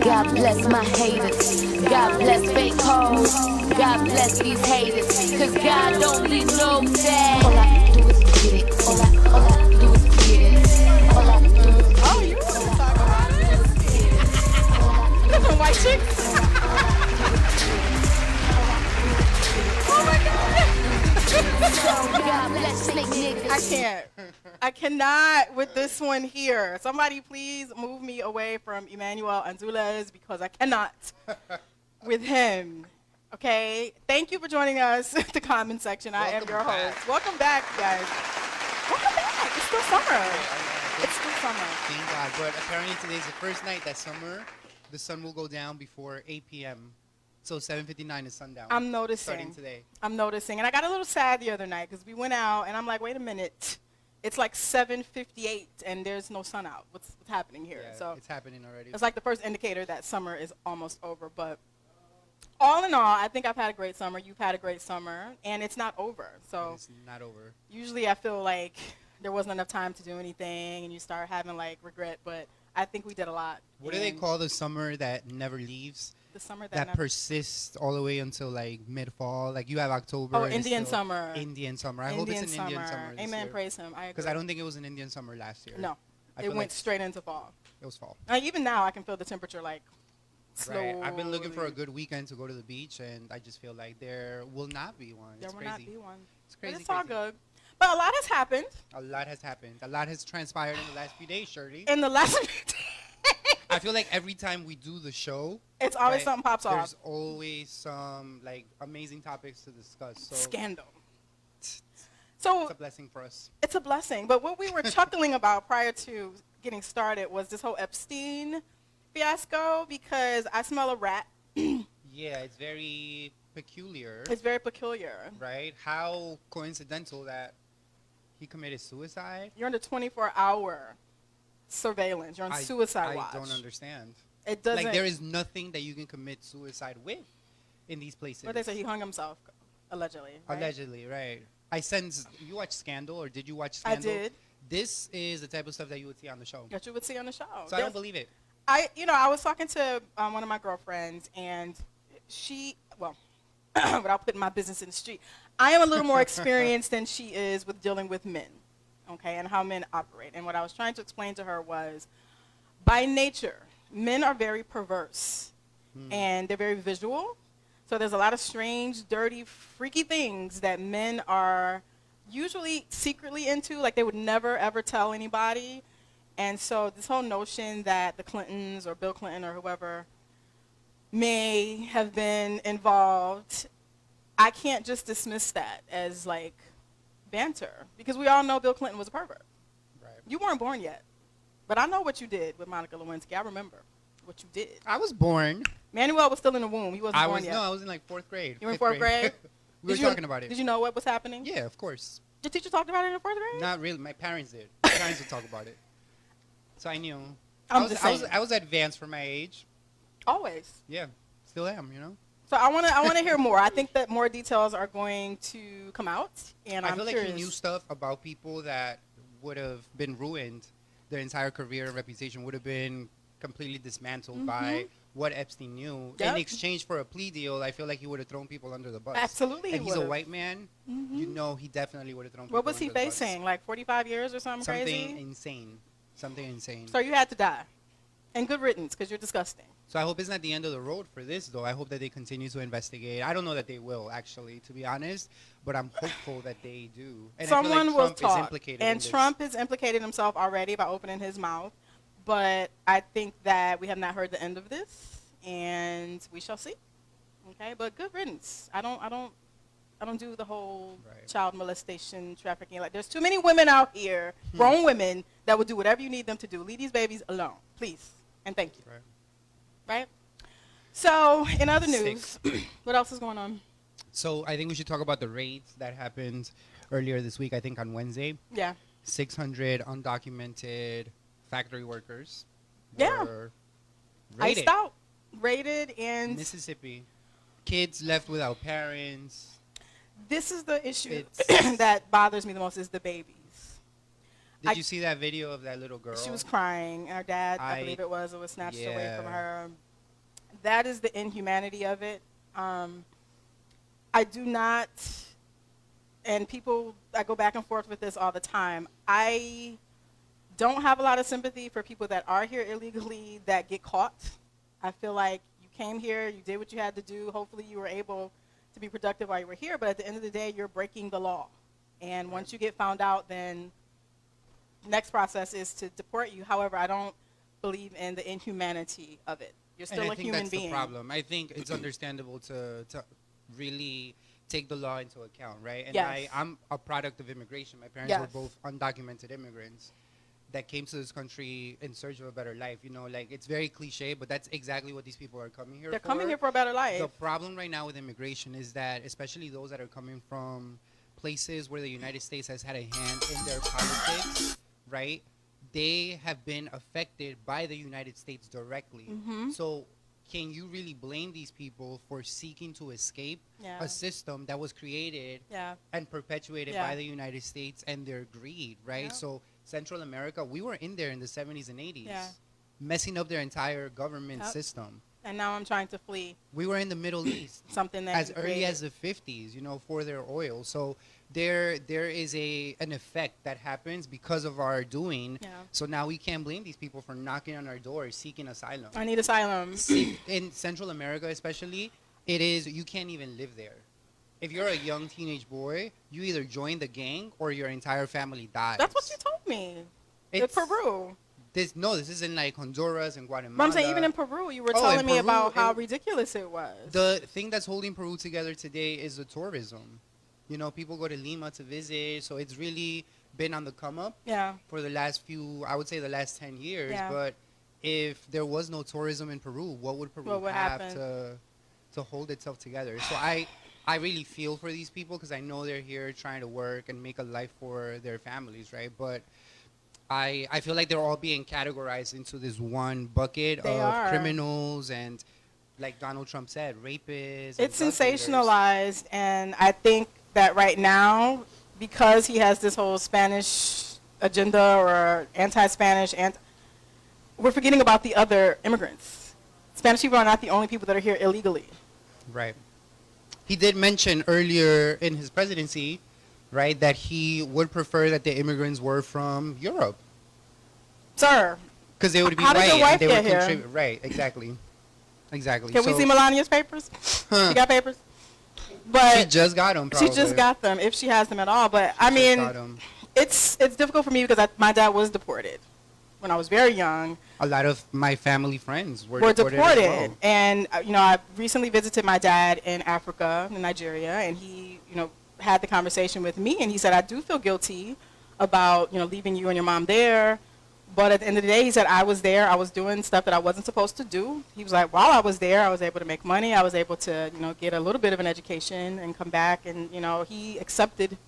God bless my haters. God bless fake hoes. God bless these haters. Cause God don't leave no bad. All I do is get it. All I do is get it. All I do is Oh, you want to talk about it? White chick? Oh my God. God bless snake niggas. I cannot with this one here. Somebody please move me away from Emmanuel Anzulez because I cannot with him. Okay? Thank you for joining us at the comment section. I am your host. Welcome back, you guys. Welcome back. It's still summer. It's still summer. Thank God. But apparently today's the first night that summer, the sun will go down before 8 p.m. So 7:59 is sundown. I'm noticing. Starting today. I'm noticing. And I got a little sad the other night because we went out and I'm like, wait a minute. It's like 7:58 and there's no sun out. What's happening here? Yeah, so it's happening already. it's like the first indicator that summer is almost over. But all in all, I think I've had a great summer. You've had a great summer. And it's not over. So it's not over. usually I feel like there wasn't enough time to do anything and you start having like regret. But I think we did a lot. What do they call the summer that never leaves? The summer That persists all the way until like mid-fall. Like you have October. Oh, and it's Indian still summer. Indian summer. I hope it's an Indian summer. This Amen. year. Praise him. I agree. Because I don't think it was an Indian summer last year. No. I It feel went like straight into fall. It was fall. Like even now, I can feel the temperature like slowly. Right. I've been looking for a good weekend to go to the beach, and I just feel like there will not be one. There It's will crazy. not be one. It's crazy. But it's all crazy. good. But a lot has happened A lot has happened. A lot has transpired in the last few days, Shirley. in the last few days. I feel like every time we do the show, It's always right, something pops off. there's always some like amazing topics to discuss. So Scandal. it's So a blessing for us. it's a blessing. But what we were chuckling about prior to getting started was this whole Epstein fiasco because I smell a rat. Yeah, it's very peculiar, It's very peculiar. right? How coincidental that he committed suicide. You're under 24-hour surveillance. You're on suicide watch. I don't understand. It doesn't. Like there is nothing that you can commit suicide with in these places. What they say, he hung himself, allegedly. Right? Allegedly, right? I sense you watch Scandal, or did you watch I Scandal? did. This is the type of stuff that you would see on the show. That you would see on the show. So I don't believe it. I was talking to one of my girlfriends, and she, well, without putting my business in the street, I am a little more experienced than she is with dealing with men, okay, and how men operate. And what I was trying to explain to her was, by nature, men are very perverse, and they're very visual. So there's a lot of strange, dirty, freaky things that men are usually secretly into, like they would never, ever tell anybody. And so this whole notion that the Clintons or Bill Clinton or whoever may have been involved, I can't just dismiss that as like banter because we all know Bill Clinton was a pervert. Right. You weren't born yet, but I know what you did with Monica Lewinsky. I remember what you did. I was born. Manuel was still in the womb. He wasn't born yet. No, I was in like 4th grade. You were in 4th grade? We were talking about it. Did you know what was happening? Yeah, of course. Your teacher talked about it in 4th grade? Not really. My parents did. My parents would talk about it. So I knew. I'm just saying. I was advanced for my age. Always. Yeah, still am. You know. So I want to hear more. I think that more details are going to come out, and I I'm feel curious. like he knew stuff about people that would have been ruined. Their entire career and reputation would have been completely dismantled by what Epstein knew. Yep. In exchange for a plea deal, I feel like he would have thrown people under the bus. Absolutely, And he he's a would've. white man. You know, he definitely would have thrown people What was he under the bus. facing? Like 45 years or something Something crazy? insane. Something insane. So you had to die. And good riddance, because you're disgusting. So I hope it's not the end of the road for this, though. I hope that they continue to investigate. I don't know that they will, actually, to be honest, but I'm hopeful that they do. And I feel Someone like will Trump is talk. implicated in And this. Trump has implicated himself already by opening his mouth. But I think that we have not heard the end of this, and we shall see. Okay, but good riddance. I don't do the whole Right. child molestation, trafficking. Like, there's too many women out here, grown women, that will do whatever you need them to do. Leave these babies alone, please, and thank you. Right? So, in other news, what else is going on? So I think we should talk about the raids that happened earlier this week, I think on Wednesday. Yeah. 600 undocumented factory workers Yeah. were raided. Iced out, raided, and Mississippi. Kids left without parents. This is the issue It's- that bothers me the most is the babies. Did you see that video of that little girl? She was crying. Her dad, I believe it was snatched away from Yeah. her. That is the inhumanity of it. I do not, and people, I go back and forth with this all the time. I don't have a lot of sympathy for people that are here illegally that get caught. I feel like you came here, you did what you had to do. Hopefully you were able to be productive while you were here, but at the end of the day, you're breaking the law. And once you get found out, then next process is to deport you. However, I don't believe in the inhumanity of it. You're still a human being. The problem. I think it's understandable to really take the law into account, right? And Yes. I'm a product of immigration. My parents Yes. were both undocumented immigrants that came to this country in search of a better life. You know, like it's very cliche, but that's exactly what these people are coming here They're for. coming here for a better life. The problem right now with immigration is that, especially those that are coming from places where the United States has had a hand in their politics, right? They have been affected by the United States directly. Mhm. So can you really blame these people for seeking to escape Yeah. a system that was created Yeah. and perpetuated Yeah. by the United States and their greed, right? Yeah. So Central America, we were in there in the 70s and 80s, Yeah. messing up their entire government Yep. system. And now I'm trying to flee We were in the Middle East something that as you early created. as the 50s, you know, for their oil. So there is an effect that happens because of our doing. Yeah. So now we can't blame these people for knocking on our door seeking asylum. I need asylum. In Central America especially, it is, you can't even live there. If you're a young teenage boy, you either join the gang or your entire family dies. That's what you told me. In It's- Peru. This is in like Honduras and Guatemala. But I'm saying even in Peru, you were Oh, telling in me Peru, about how it- ridiculous it was. The thing that's holding Peru together today is the tourism. You know, people go to Lima to visit, so it's really been on the come up Yeah. for the last I would say the last 10 years. Yeah. But if there was no tourism in Peru, what would Peru What would have happen? to hold itself together? So I really feel for these people because I know they're here trying to work and make a life for their families, right? But I feel like they're all being categorized into this one bucket They of are. criminals and, like Donald Trump said, rapists. and It's drug dealers. sensationalized, and I think that right now, because he has this whole Spanish agenda or anti-Spanish, we're forgetting about the other immigrants. Spanish people are not the only people that are here illegally. Right. He did mention earlier in his presidency, right, that he would prefer that the immigrants were from Europe Sir, because they would be How did white your wife and they would get here? contribute. Right. Exactly. can we So see Melania's papers? Huh. She got papers? she But just got them. she just got them, if she has them at all. But I mean, it's difficult for me because my dad was deported when I was very young. A lot of my family friends were deported. deported. As well. And, I recently visited my dad in Africa, in Nigeria, and he, had the conversation with me, and he said, I do feel guilty about, leaving you and your mom there. But at the end of the day, he said, I was there. I was doing stuff that I wasn't supposed to do. He was like, while I was there, I was able to make money. I was able to, get a little bit of an education and come back. And, he accepted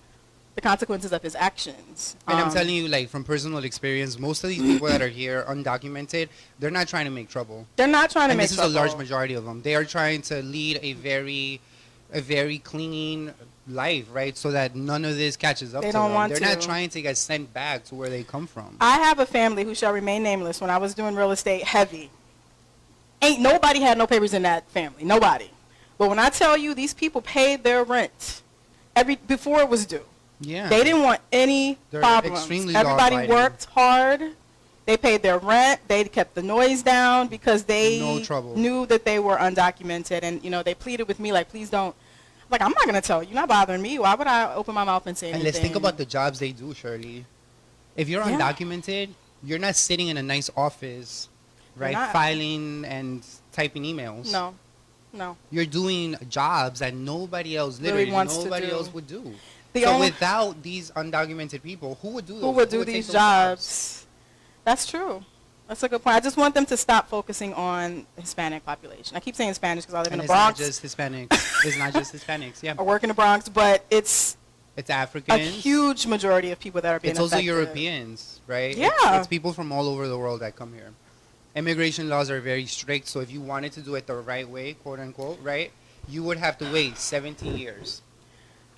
the consequences of his actions. And I'm telling you, like, from personal experience, most of these people that are here undocumented, they're not trying to make trouble. They're not trying to And make this trouble. is a large majority of them. They are trying to lead a very clean life, right? So that none of this catches up They to don't them. want They're to. not trying to get sent back to where they come from. I have a family who shall remain nameless. When I was doing real estate heavy, ain't nobody had no papers in that family. Nobody. But when I tell you these people paid their rent before it was due. Yeah. They didn't want any They're problems. extremely Everybody law-abiding. worked hard. They paid their rent. They kept the noise down because they No trouble. knew that they were undocumented. And, they pleaded with me like, please don't. Like, I'm not going to tell you. You're not bothering me. Why would I open my mouth and say And anything? let's think about the jobs they do, Shirley. If you're Yeah. undocumented, you're not sitting in a nice office, right, not. filing and typing emails. No. You're doing jobs that nobody else, Really literally wants to nobody do. else would do. The So only- without these undocumented people, who would do those? Who would do take these those jobs? That's true. That's a good point. I just want them to stop focusing on the Hispanic population. I keep saying Spanish because I live And in it's the Bronx. not just Hispanics. It's not just Hispanics. Yeah, I work in the Bronx, but it's it's a Africans. huge majority of people that are being It's also affected. Europeans, right? Yeah. It's people from all over the world that come here. Immigration laws are very strict, so if you wanted to do it the right way, quote unquote, right, you would have to wait 17 years.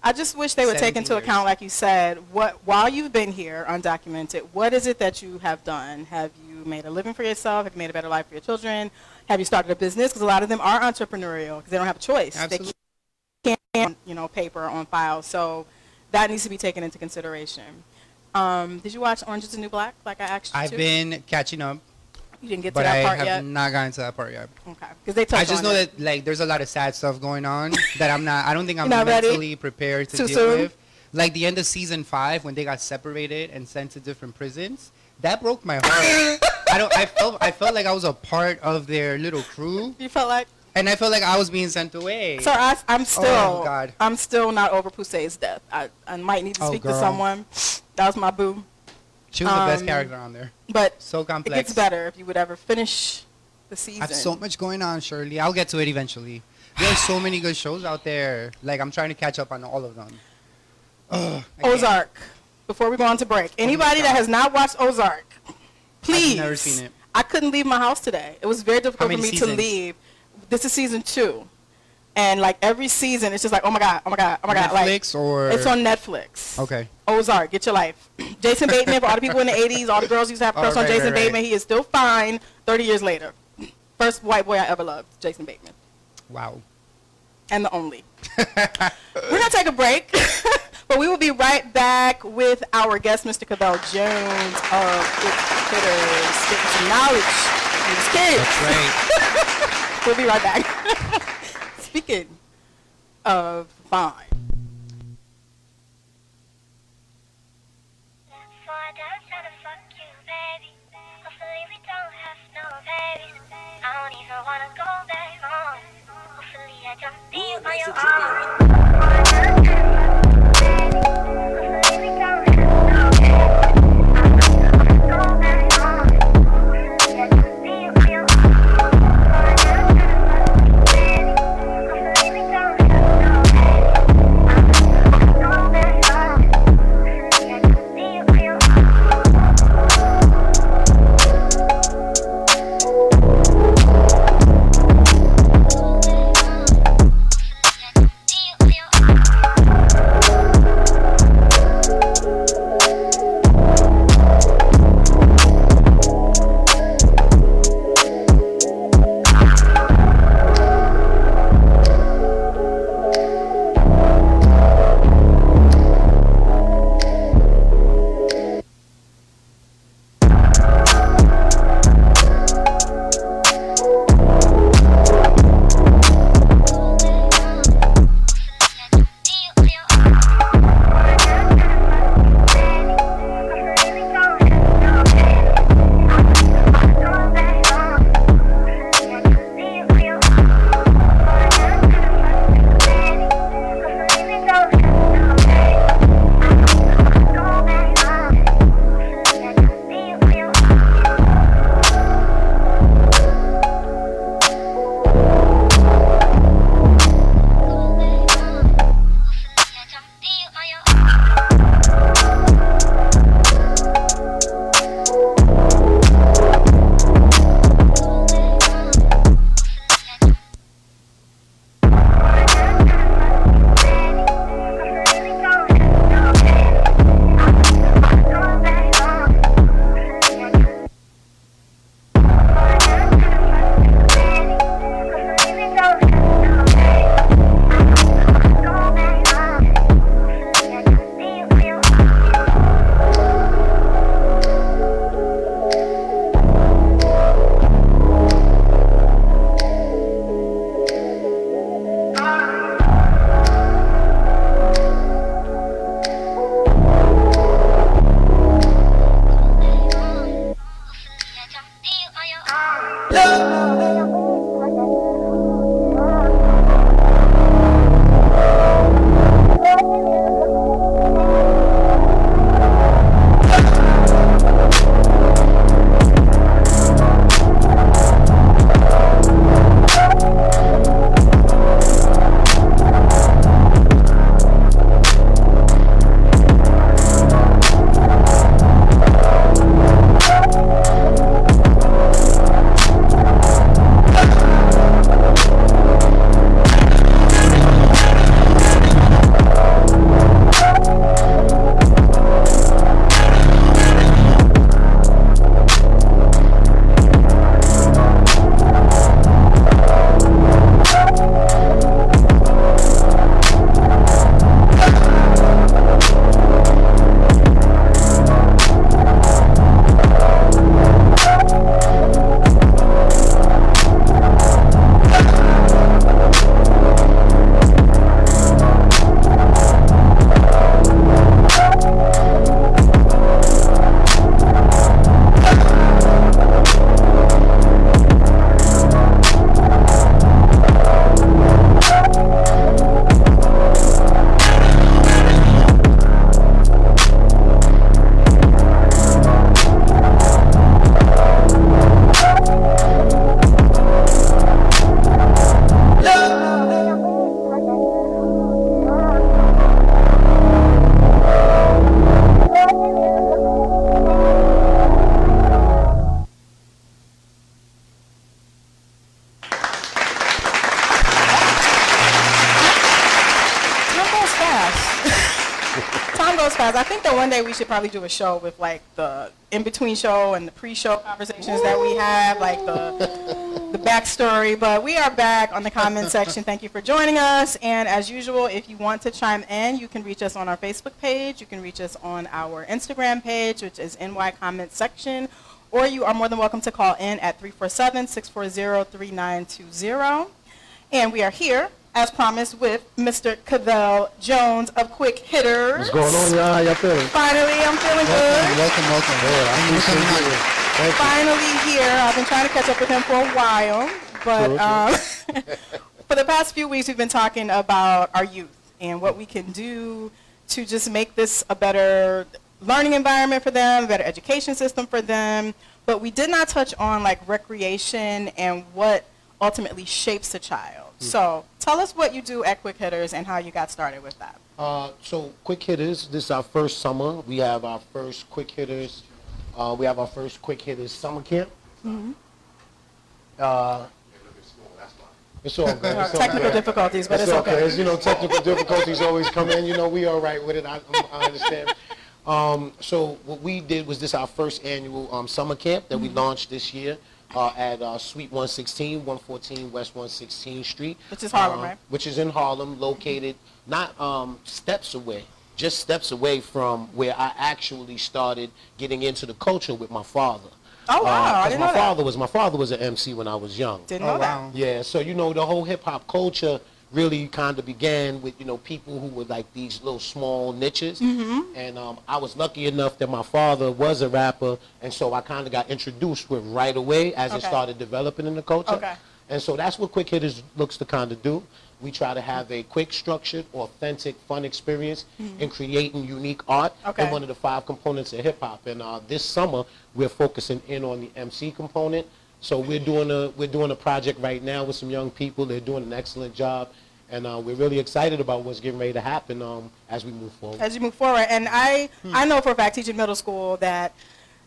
I just wish they would take 17 into years. account, like you said, while you've been here undocumented, what is it that you have done? Have you made a living for yourself? Have you made a better life for your children? Have you started a business? Because a lot of them are entrepreneurial because they don't have a choice. Absolutely. They can't, paper on file. So that needs to be taken into consideration. Did you watch Orange is the New Black like I asked you I've to? been catching up, You didn't get to but that I part have yet? not gotten to that part yet. Okay. Because they touched I just on know it. that like there's a lot of sad stuff going on that I don't think I'm You're not ready? mentally prepared to Too deal soon? with. Like the end of season 5 when they got separated and sent to different prisons, that broke my heart. I felt like I was a part of their little crew, You felt like? and I felt like I was being sent away. So I'm still, Oh, God. I'm still not over Pusey's death. I might need to Oh, speak to girl. someone. That was my boo. She was the best character on there. But So it complex. gets better if you would ever finish the season. I have so much going on, Shirley. I'll get to it eventually. There are so many good shows out there. Like I'm trying to catch up on all of them. Ugh, I can't. Ozark. Before we go on to break, anybody that has not watched Ozark, please. I've never seen it. I couldn't leave my house today. It was very difficult for many me to seasons? leave. This is season 2, and like every season, it's just like, oh my god, oh my god, oh my god. Netflix like, or it's on Netflix. Okay. Ozark, get your life. Jason Bateman, for all the people in the 80s, all the girls used to have a crush on right, Jason right, right. Bateman. He is still fine 30 years later. First white boy I ever loved, Jason Bateman. Wow. And the only. We're going to take a break, but we will be right back with our guest, Mr. Cavell Jones of Good Critters, getting some knowledge from his kids. That's right. We'll be right back. Speaking of fine. So I dance trying to fuck you, baby. Hopefully we don't have no babies. I don't even wanna go that long. Hopefully I can be on your arm. Hopefully we don't have no babies. I don't wanna go that long. Hopefully I can be on your arm. Hopefully we don't have no babies. I don't wanna go that long. Hopefully I can be on your arm. Time goes fast. I think that one day we should probably do a show with like the in-between show and the pre-show conversations that we have, like the backstory. But we are back on the comment section. Thank you for joining us. And as usual, if you want to chime in, you can reach us on our Facebook page. You can reach us on our Instagram page, which is NY Comment Section. Or you are more than welcome to call in at 347-640-3920. And we are here, as promised, with Mr. Cavell Jones of Quick Hitters. What's going on, y'all? How y'all feeling? Finally, I'm feeling good. Welcome. Yeah, I appreciate it. Thank you. Finally here. I've been trying to catch up with him for a while. But for the past few weeks, we've been talking about our youth and what we can do to just make this a better learning environment for them, a better education system for them. But we did not touch on like recreation and what ultimately shapes a child. So tell us what you do at Quick Hitters and how you got started with that. So Quick Hitters, this is our first summer. We have our first Quick Hitters. We have our first Quick Hitters summer camp. It's all good. It's all Technical good. difficulties, but it's okay. okay. As you know, technical difficulties always come in. You know, we all right with it. I understand. So what we did was this our first annual summer camp that we launched this year at Suite 116, 114 West 116th Street. Which is Harlem, right? Which is in Harlem, located not steps away, just steps away from where I actually started getting into the culture with my father. Oh, wow. I didn't know my that. father was an MC when I was young. Didn't know that. Yeah, so you know the whole hip hop culture really kind of began with people who were like these little small niches, and I was lucky enough that my father was a rapper, and so I kind of got introduced with right away as it started developing in the culture. Okay. And so that's what Quick Hitters looks to kind of do. We try to have a quick, structured, authentic, fun experience in creating unique art in one of the 5 components of hip hop. And this summer we're focusing in on the MC component. So we're doing a project right now with some young people. They're doing an excellent job, and we're really excited about what's getting ready to happen as we move forward. As you move forward, and I know for a fact, teaching middle school, that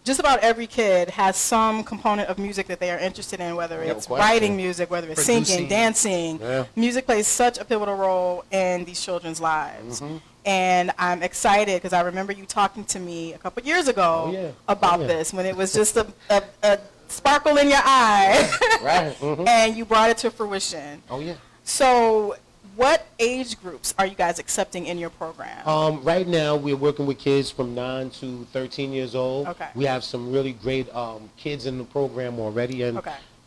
just about every kid has some component of music that they are interested in, whether it's writing music, whether it's singing, dancing. Yeah. Music plays such a pivotal role in these children's lives. And I'm excited because I remember you talking to me a couple years ago about this, when it was just a sparkle in your eye. Right. And you brought it to fruition. Oh, yeah. So what age groups are you guys accepting in your program? Right now, we're working with kids from 9 to 13 years old. Okay. We have some really great kids in the program already, and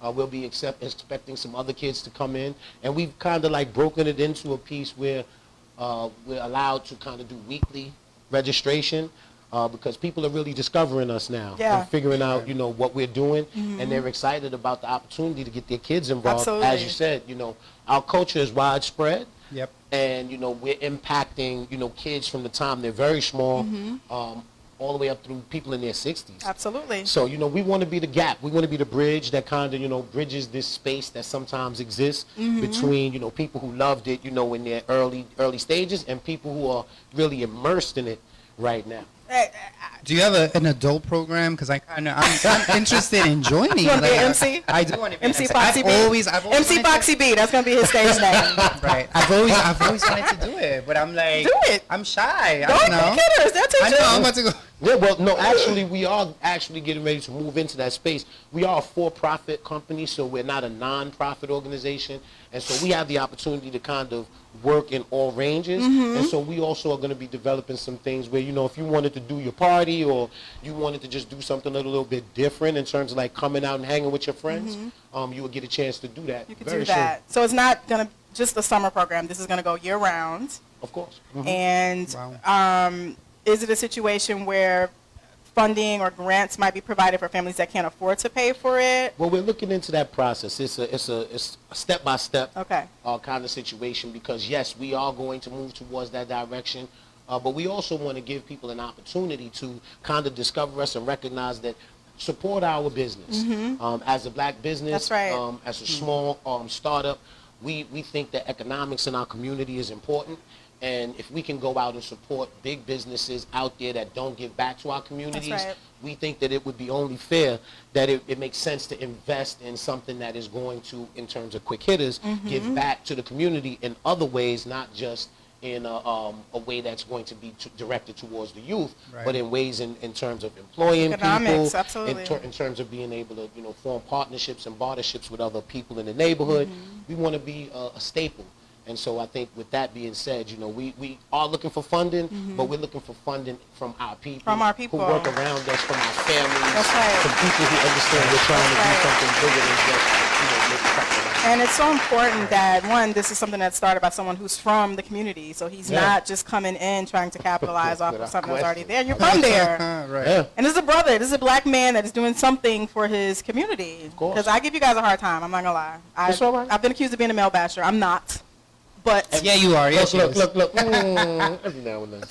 we'll be expecting some other kids to come in. And we've kind of like broken it into a piece where we're allowed to kind of do weekly registration. Because people are really discovering us now and figuring out, what we're doing, and they're excited about the opportunity to get their kids involved. Absolutely. As you said, our culture is widespread. Yep. And, we're impacting, kids from the time they're very small all the way up through people in their 60s. Absolutely. So, we want to be the gap. We want to be the bridge that kind of, bridges this space that sometimes exists between, people who loved it, in their early stages, and people who are really immersed in it right now. Do you have an adult program? Because I'm interested in joining. You want to be an MC? I do want to be MC an Foxy B. I've always MC Foxy B. That's gonna be his stage name. Right. I've always wanted to do it, but I'm like, do it. I'm shy. Go I don't know. Hitters. They'll teach I know. you. I'm about to go. Yeah, well, no, actually, we are actually getting ready to move into that space. We are a for-profit company, so we're not a non-profit organization, and so we have the opportunity to kind of work in all ranges, and so we also are going to be developing some things where, if you wanted to do your party or you wanted to just do something a little bit different in terms of like coming out and hanging with your friends, you will get a chance to do that. You could do that. So it's not gonna just a summer program. This is gonna go year round. Of course. And is it a situation where funding or grants might be provided for families that can't afford to pay for it? Well, we're looking into that process. It's a step-by-step kind of situation, because, yes, we are going to move towards that direction, but we also want to give people an opportunity to kind of discover us and recognize that support our business. As a black business, as a small startup, we think that economics in our community is important. And if we can go out and support big businesses out there that don't give back to our communities, we think that it would be only fair that it makes sense to invest in something that is going to, in terms of Quick Hitters, give back to the community in other ways, not just in a way that's going to be directed towards the youth, Right. but in ways in terms of employing Economics, people, absolutely. in terms of being able to, form partnerships and barterships with other people in the neighborhood. We want to be a staple. And so I think with that being said, we are looking for funding, but we're looking for funding from our people. From our people. Who work around us, from our families. That's right. From people who understand we're trying to do something bigger than just, make something. And it's so important that, one, this is something that's started by someone who's from the community. So he's not just coming in trying to capitalize off of something that's already there. You're from there. Right. Yeah. And this is a brother. This is a black man that is doing something for his community. Of course. Because I give you guys a hard time. I'm not going to lie. It's all right. I've been accused of being a male basher. I'm not. But Yeah, you are. Yes, Look, she is. look. Every now and then.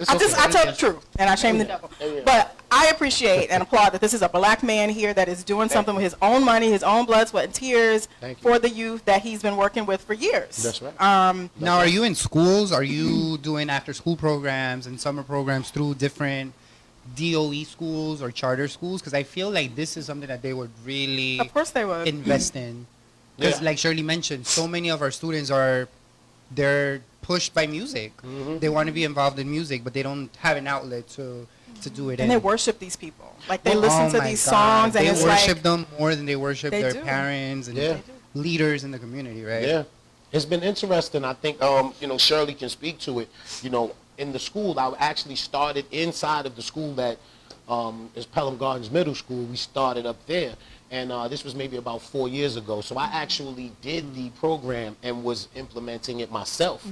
I tell the truth, and I shame the devil. Yeah. But I appreciate and applaud that this is a black man here that is doing something with his own money, his own blood, sweat, and tears Thank you. for the youth that he's been working with for years. That's right. Now, are you in schools? Are you doing after-school programs and summer programs through different DOE schools or charter schools? Because I feel like this is something that they would really Of course they would. invest in. Because, Yeah. like Shirley mentioned, so many of our students they're pushed by music. They want to be involved in music, but they don't have an outlet to do it. And in. they worship these people. Like they Oh listen to my these God. songs, and they it's worship like them more than they worship They their do. parents and Yeah. leaders in the community, right? Yeah. It's been interesting. I think, Shirley can speak to it. In the school, I actually started inside of the school that is Pelham Gardens Middle School. We started up there. And this was maybe about 4 years ago. So I actually did the program and was implementing it myself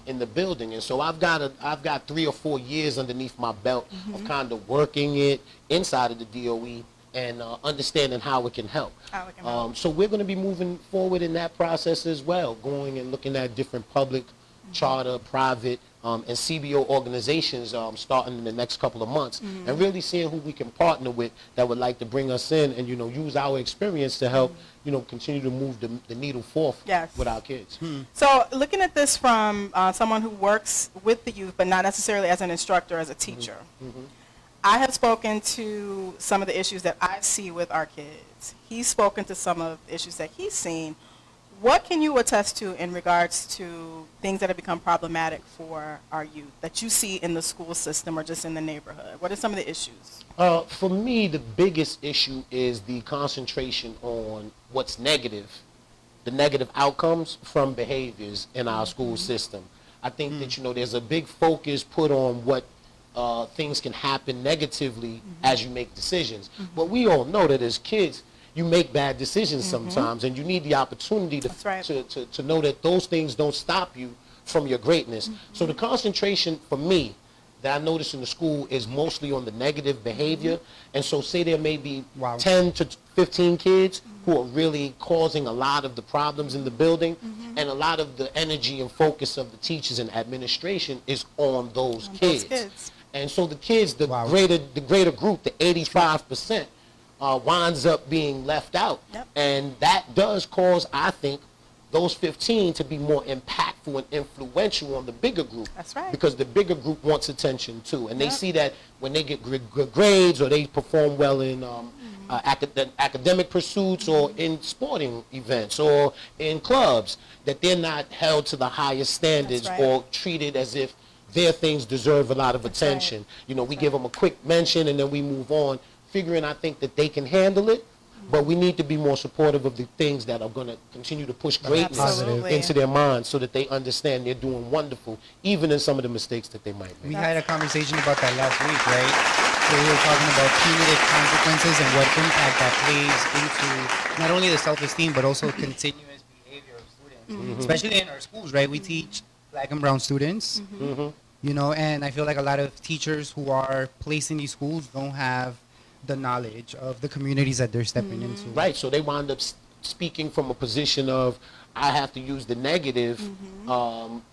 in the building. And so I've got 3 or 4 years underneath my belt of kind of working it inside of the DOE and understanding how it can help. So we're going to be moving forward in that process as well, going and looking at different public, charter, private, and CBO organizations starting in the next couple of months, and really seeing who we can partner with that would like to bring us in and use our experience to help continue to move the needle forth with our kids. So looking at this from someone who works with the youth, but not necessarily as an instructor, as a teacher, I have spoken to some of the issues that I see with our kids. He's spoken to some of the issues that he's seen. What can you attest to in regards to things that have become problematic for our youth that you see in the school system or just in the neighborhood? What are some of the issues? For me, the biggest issue is the concentration on what's negative, the negative outcomes from behaviors in our school system. I think that, there's a big focus put on what things can happen negatively as you make decisions. But we all know that as kids, you make bad decisions sometimes, and you need the opportunity to know that those things don't stop you from your greatness. So the concentration for me that I notice in the school is mostly on the negative behavior. And so say there may be 10 to 15 kids who are really causing a lot of the problems in the building, and a lot of the energy and focus of the teachers and administration is on those kids. And so the kids, the greater group, the 85%, winds up being left out. And that does cause, I think, those 15 to be more impactful and influential on the bigger group. That's right. Because the bigger group wants attention too. And they see that when they get good grades or they perform well in academic pursuits or in sporting events or in clubs, that they're not held to the highest standards or treated as if their things deserve a lot of attention. We give them a quick mention and then we move on, figuring I think that they can handle it, but we need to be more supportive of the things that are going to continue to push greatness into their minds so that they understand they're doing wonderful, even in some of the mistakes that they might make. We had a conversation about that last week, right? So we were talking about punitive consequences and what impact that plays into not only the self-esteem, but also continuous behavior of students, especially in our schools, right? We teach Black and brown students, and I feel like a lot of teachers who are placed in these schools don't have the knowledge of the communities that they're stepping into. Right, so they wind up speaking from a position of, I have to use the negative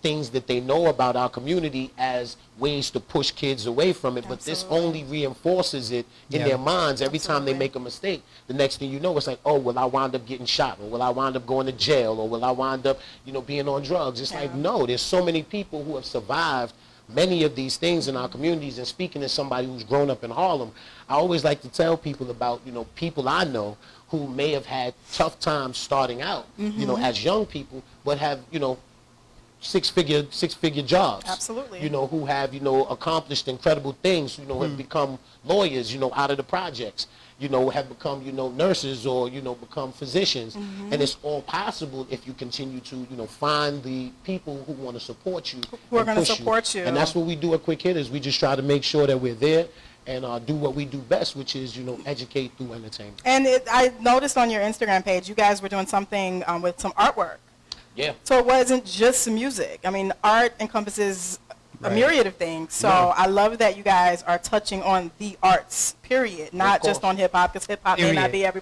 things that they know about our community as ways to push kids away from it, but this only reinforces it in their minds every time they make a mistake. The next thing you know, it's like, oh, will I wind up getting shot, or will I wind up going to jail, or will I wind up, being on drugs? It's like, no, there's so many people who have survived many of these things in our communities. And speaking as somebody who's grown up in Harlem, I always like to tell people about, people I know who may have had tough times starting out, as young people, but have, six-figure jobs. Absolutely. You know, who have, accomplished incredible things, have become lawyers, out of the projects, have become, nurses or, become physicians. And it's all possible if you continue to, find the people who want to support you. Who are going to support you. And that's what we do at Quick Hitters. We just try to make sure that we're there and do what we do best, which is, educate through entertainment. And I noticed on your Instagram page, you guys were doing something with some artwork. Yeah. So it wasn't just music. I mean, art encompasses a myriad of things. So I love that you guys are touching on the arts, period, not just on hip-hop, because hip-hop may not be hip-hop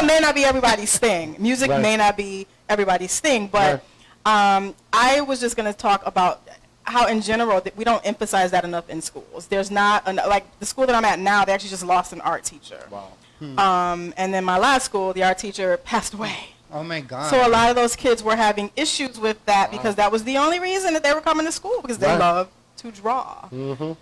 may not be everybody's thing. Music may not be everybody's thing. But I was just going to talk about how, in general, that we don't emphasize that enough in schools. There's not, like the school that I'm at now, they actually just lost an art teacher. Wow. And then my last school, the art teacher passed away. Oh my God. So a lot of those kids were having issues with that because that was the only reason that they were coming to school, because they love to draw.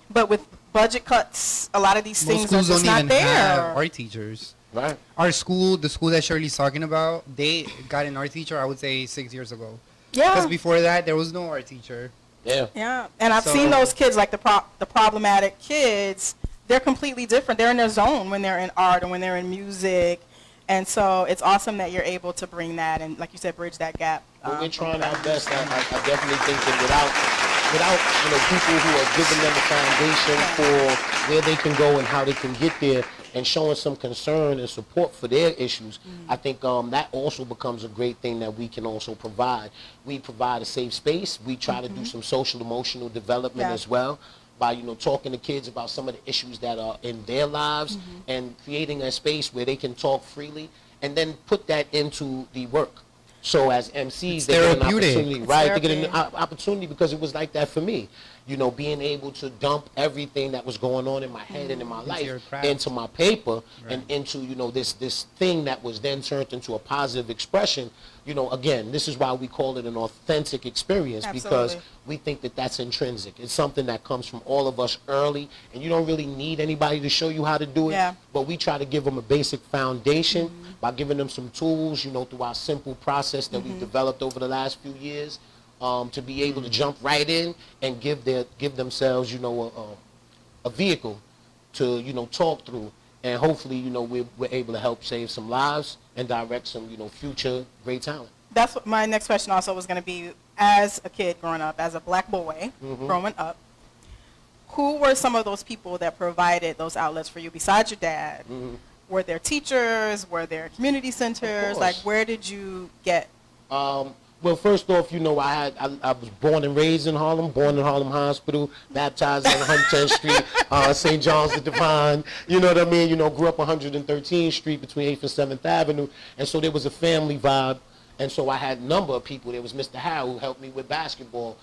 But with budget cuts, a lot of these things are just not there. Have art teachers. Right. Our school, the school that Shirley's talking about, they got an art teacher, I would say 6 years ago. Yeah. Because before that, there was no art teacher. Yeah. Yeah. And I've seen those kids, like the problematic kids. They're completely different. They're in their zone when they're in art and when they're in music. And so it's awesome that you're able to bring that and, like you said, bridge that gap. Well, we're trying our best. I definitely think that without people who are giving them a foundation for where they can go and how they can get there and showing some concern and support for their issues, I think that also becomes a great thing that we can also provide. We provide a safe space. We try to do some social emotional development as well, by talking to kids about some of the issues that are in their lives and creating a space where they can talk freely and then put that into the work. So as MCs, they get an opportunity, right? They get an opportunity, because it was like that for me. Being able to dump everything that was going on in my head and in my life into my paper and into, this thing that was then turned into a positive expression. Again, this is why we call it an authentic experience, because we think that that's intrinsic. It's something that comes from all of us early, and you don't really need anybody to show you how to do it. But we try to give them a basic foundation by giving them some tools, through our simple process that we've developed over the last few years, to be able to jump right in and give themselves, a vehicle to, talk through. And hopefully, we're able to help save some lives and direct some, future great talent. That's what my next question also was going to be. As a kid growing up, as a black boy growing up, who were some of those people that provided those outlets for you besides your dad? Were there teachers? Were there community centers? Like, where did you get? Well, first off, I was born and raised in Harlem, born in Harlem Hospital, baptized on 110th Street, St. John's the Divine, you know what I mean? Grew up 113th Street between 8th and 7th Avenue, and so there was a family vibe. And so I had a number of people. There was Mr. Howe, who helped me with basketball.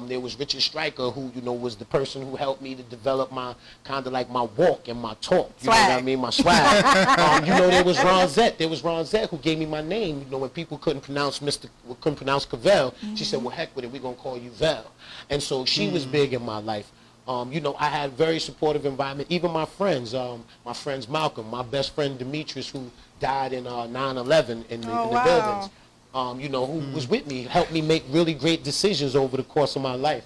There was Richard Stryker, who, was the person who helped me to develop my, kind of like my walk and my talk. You know what I mean? My swag. There was Ron Zett. There was Ron Zett who gave me my name. When people couldn't pronounce Cavell, she said, well, heck with it, we're going to call you Vel. And so she was big in my life. I had a very supportive environment. Even my friends Malcolm, my best friend Demetrius, who died in 9/11 in the buildings. Who was with me, helped me make really great decisions over the course of my life.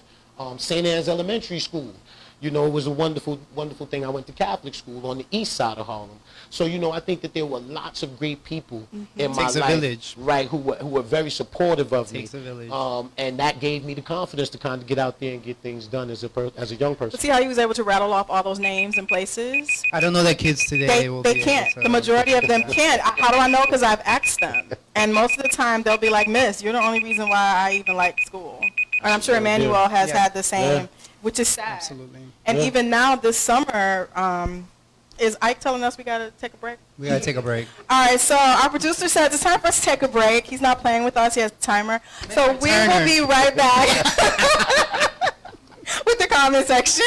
St. Anne's Elementary School, it was a wonderful, wonderful thing. I went to Catholic school on the east side of Harlem. So, I think that there were lots of great people in my life, village. Right, who were very supportive of me. Takes a village. And that gave me the confidence to kind of get out there and get things done as a young person. But see how you was able to rattle off all those names and places? I don't know that kids today they can't. The majority of them can't. How do I know? Because I've asked them. And most of the time they'll be like, Miss, you're the only reason why I even like school. And I'm sure Emmanuel has had the same, which is sad. Absolutely. And even now this summer, is Ike telling us we got to take a break? We got to take a break. All right, so our producer says it's time for us to take a break. He's not playing with us. He has a timer. So we will be right back with the comment section.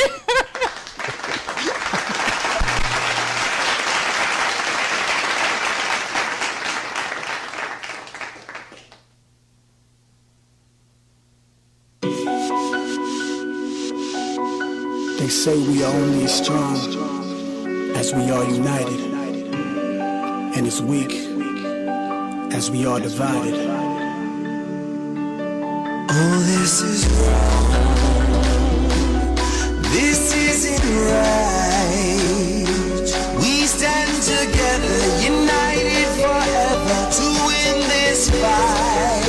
They say we are only as strong as we are united, and as weak as we are divided. Oh, this is wrong. This isn't right. We stand together, united forever to win this fight.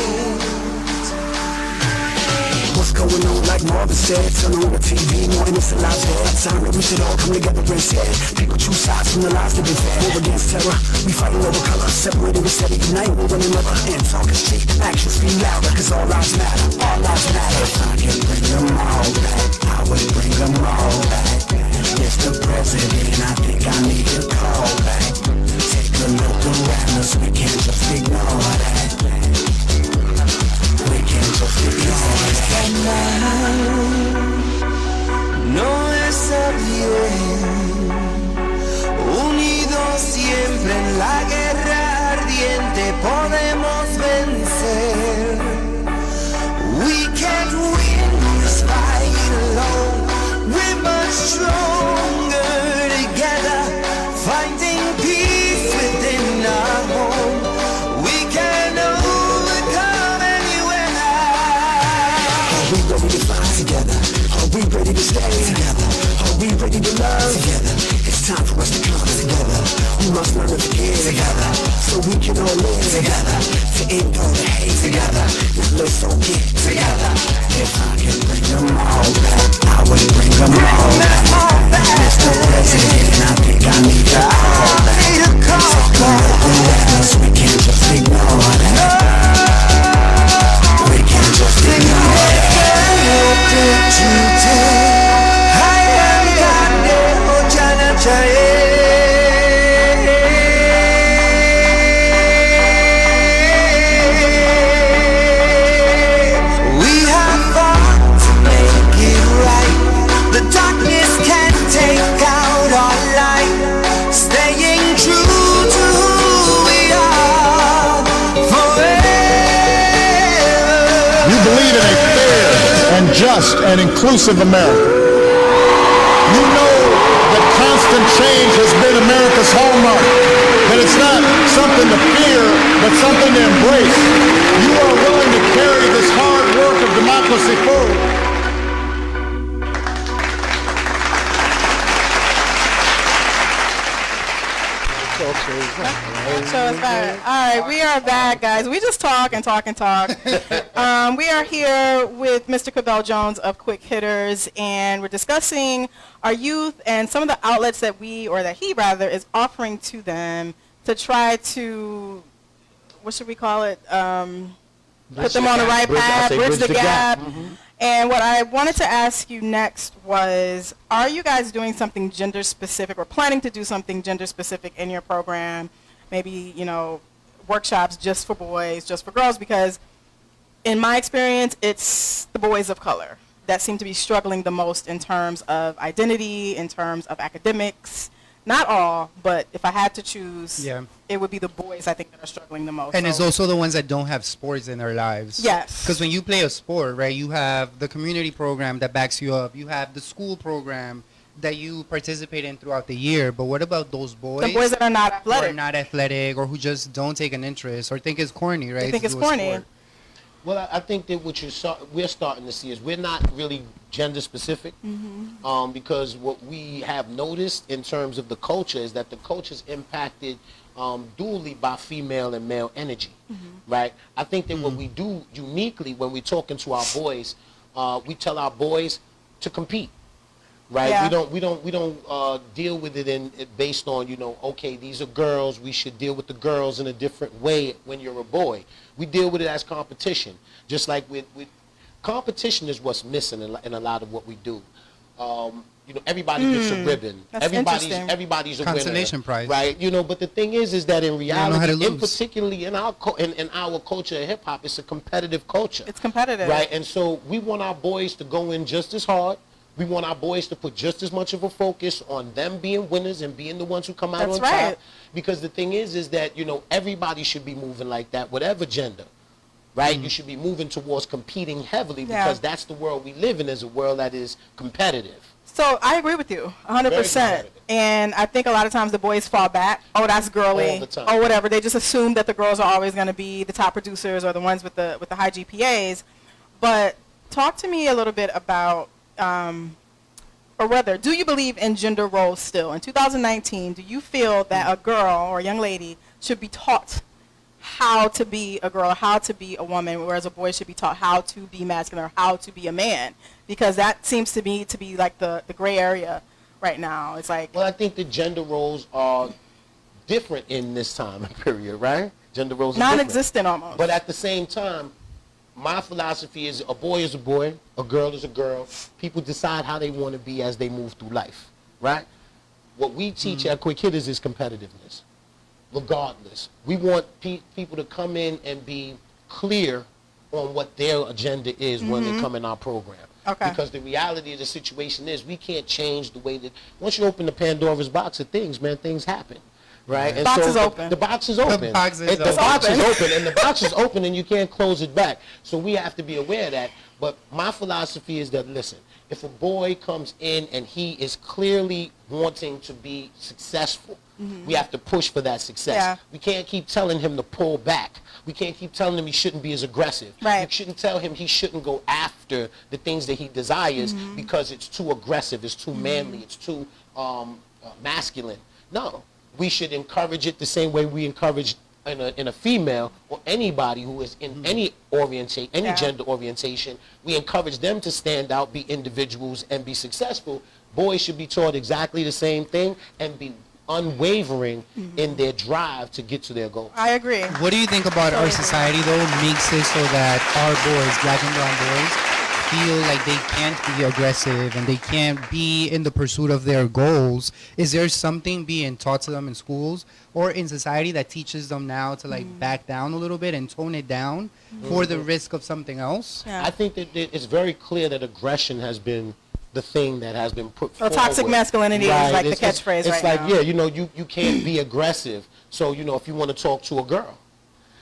What's going on, like Marvin said? Turn on the TV, no innocent lives there. Time that we should all come together and say, people choose sides from the lies they've been fed. War against terror, we fighting over color. Separated instead of uniting with one another. And talk is cheap, actions speak louder. Cause all lives matter, all lives matter. If I can bring them all back, I would bring them all back. Mr. President, I think I need a call back. Take a look around us, we can't just ignore that. We can't just ignore that. No está bien. Unidos siempre en la guerra ardiente podemos vencer. We can't win this fight alone. We're much stronger together, finding peace within our home. We can overcome anywhere. Are we ready to fight together? Are we ready to stay together? Are we ready to love together? It's time for us to come together. We must learn to forgive together, so we can all live together. To end all the hate together. Now let's all get together. If I can bring them all back, I would bring them all back. Mr. President, I think I need a call back. Take a look at us, we can't just ignore that. We can't just ignore that. Just and inclusive America. You know that constant change has been America's hallmark, that it's not something to fear, but something to embrace. You are willing to carry this hard work of democracy forward. All right, we are back, guys. We just talk and talk and talk. We are here with Mr. Cabell Jones of Quick Hitters, and we're discussing our youth and some of the outlets that he is offering to them to try to, what should we call it? Put them on the right path, bridge the gap. Mm-hmm. And what I wanted to ask you next was, are you guys doing something gender specific or planning to do something gender specific in your program? Maybe, workshops just for boys, just for girls, because in my experience, it's the boys of color that seem to be struggling the most in terms of identity, in terms of academics. Not all, but if I had to choose, it would be the boys, I think, that are struggling the most. And it's also the ones that don't have sports in their lives. Yes. Because when you play a sport, right, you have the community program that backs you up. You have the school program that you participate in throughout the year. But what about those boys? The boys that are not athletic. Who are not athletic, or who just don't take an interest or think it's corny, right? They think it's corny. Well, I think that what we're starting to see is we're not really gender specific, because what we have noticed in terms of the culture is that the culture is impacted dually by female and male energy, right? I think that what we do uniquely when we're talking to our boys, we tell our boys to compete. Right, yeah. we don't deal with it based on okay, these are girls, we should deal with the girls in a different way when you're a boy. We deal with it as competition, just like with competition is what's missing in a lot of what we do. Everybody gets a ribbon. That's everybody's a consolation winner, prize, right? But the thing is that in reality, and particularly in our culture of hip hop, it's a competitive culture. It's competitive, right? And so we want our boys to go in just as hard. We want our boys to put just as much of a focus on them being winners and being the ones who come out on top. Because the thing is that, everybody should be moving like that, whatever gender, right? You should be moving towards competing heavily because that's the world we live in, is a world that is competitive. So I agree with you 100%. And I think a lot of times the boys fall back. Oh, that's girly. Or whatever. They just assume that the girls are always going to be the top producers or the ones with the high GPAs. But talk to me a little bit about, or rather, do you believe in gender roles still? In 2019, do you feel that a girl or a young lady should be taught how to be a girl, how to be a woman, whereas a boy should be taught how to be masculine or how to be a man? Because that seems to me to be like the gray area right now. It's like... Well, I think the gender roles are different in this time period, right? Gender roles are non-existent almost. But at the same time, my philosophy is a boy is a boy, a girl is a girl. People decide how they want to be as they move through life, right? What we teach at Quick Hitters is competitiveness, regardless. We want people to come in and be clear on what their agenda is when they come in our program. Okay. Because the reality of the situation is we can't change the way that, once you open the Pandora's box of things, man, things happen. Right? And box so is open. The box is open. The box is The open. box is open, and the box is open, and you can't close it back. So we have to be aware of that. But my philosophy is that, listen, if a boy comes in and he is clearly wanting to be successful, we have to push for that success. Yeah. We can't keep telling him to pull back. We can't keep telling him he shouldn't be as aggressive. Right. We shouldn't tell him he shouldn't go after the things that he desires because it's too aggressive, it's too manly, it's too masculine. No. We should encourage it the same way we encourage in a female or anybody who is in any gender orientation. We encourage them to stand out, be individuals, and be successful. Boys should be taught exactly the same thing and be unwavering in their drive to get to their goal. I agree. What do you think about our society, though, makes it so that our boys, black and brown boys, feel like they can't be aggressive and they can't be in the pursuit of their goals? Is there something being taught to them in schools or in society that teaches them now to like back down a little bit and tone it down for the risk of something else? Yeah. I think that it's very clear that aggression has been the thing that has been put forward. Toxic masculinity is like the catchphrase right now. It's like, yeah, you know, you can't be aggressive. So, you know, if you want to talk to a girl,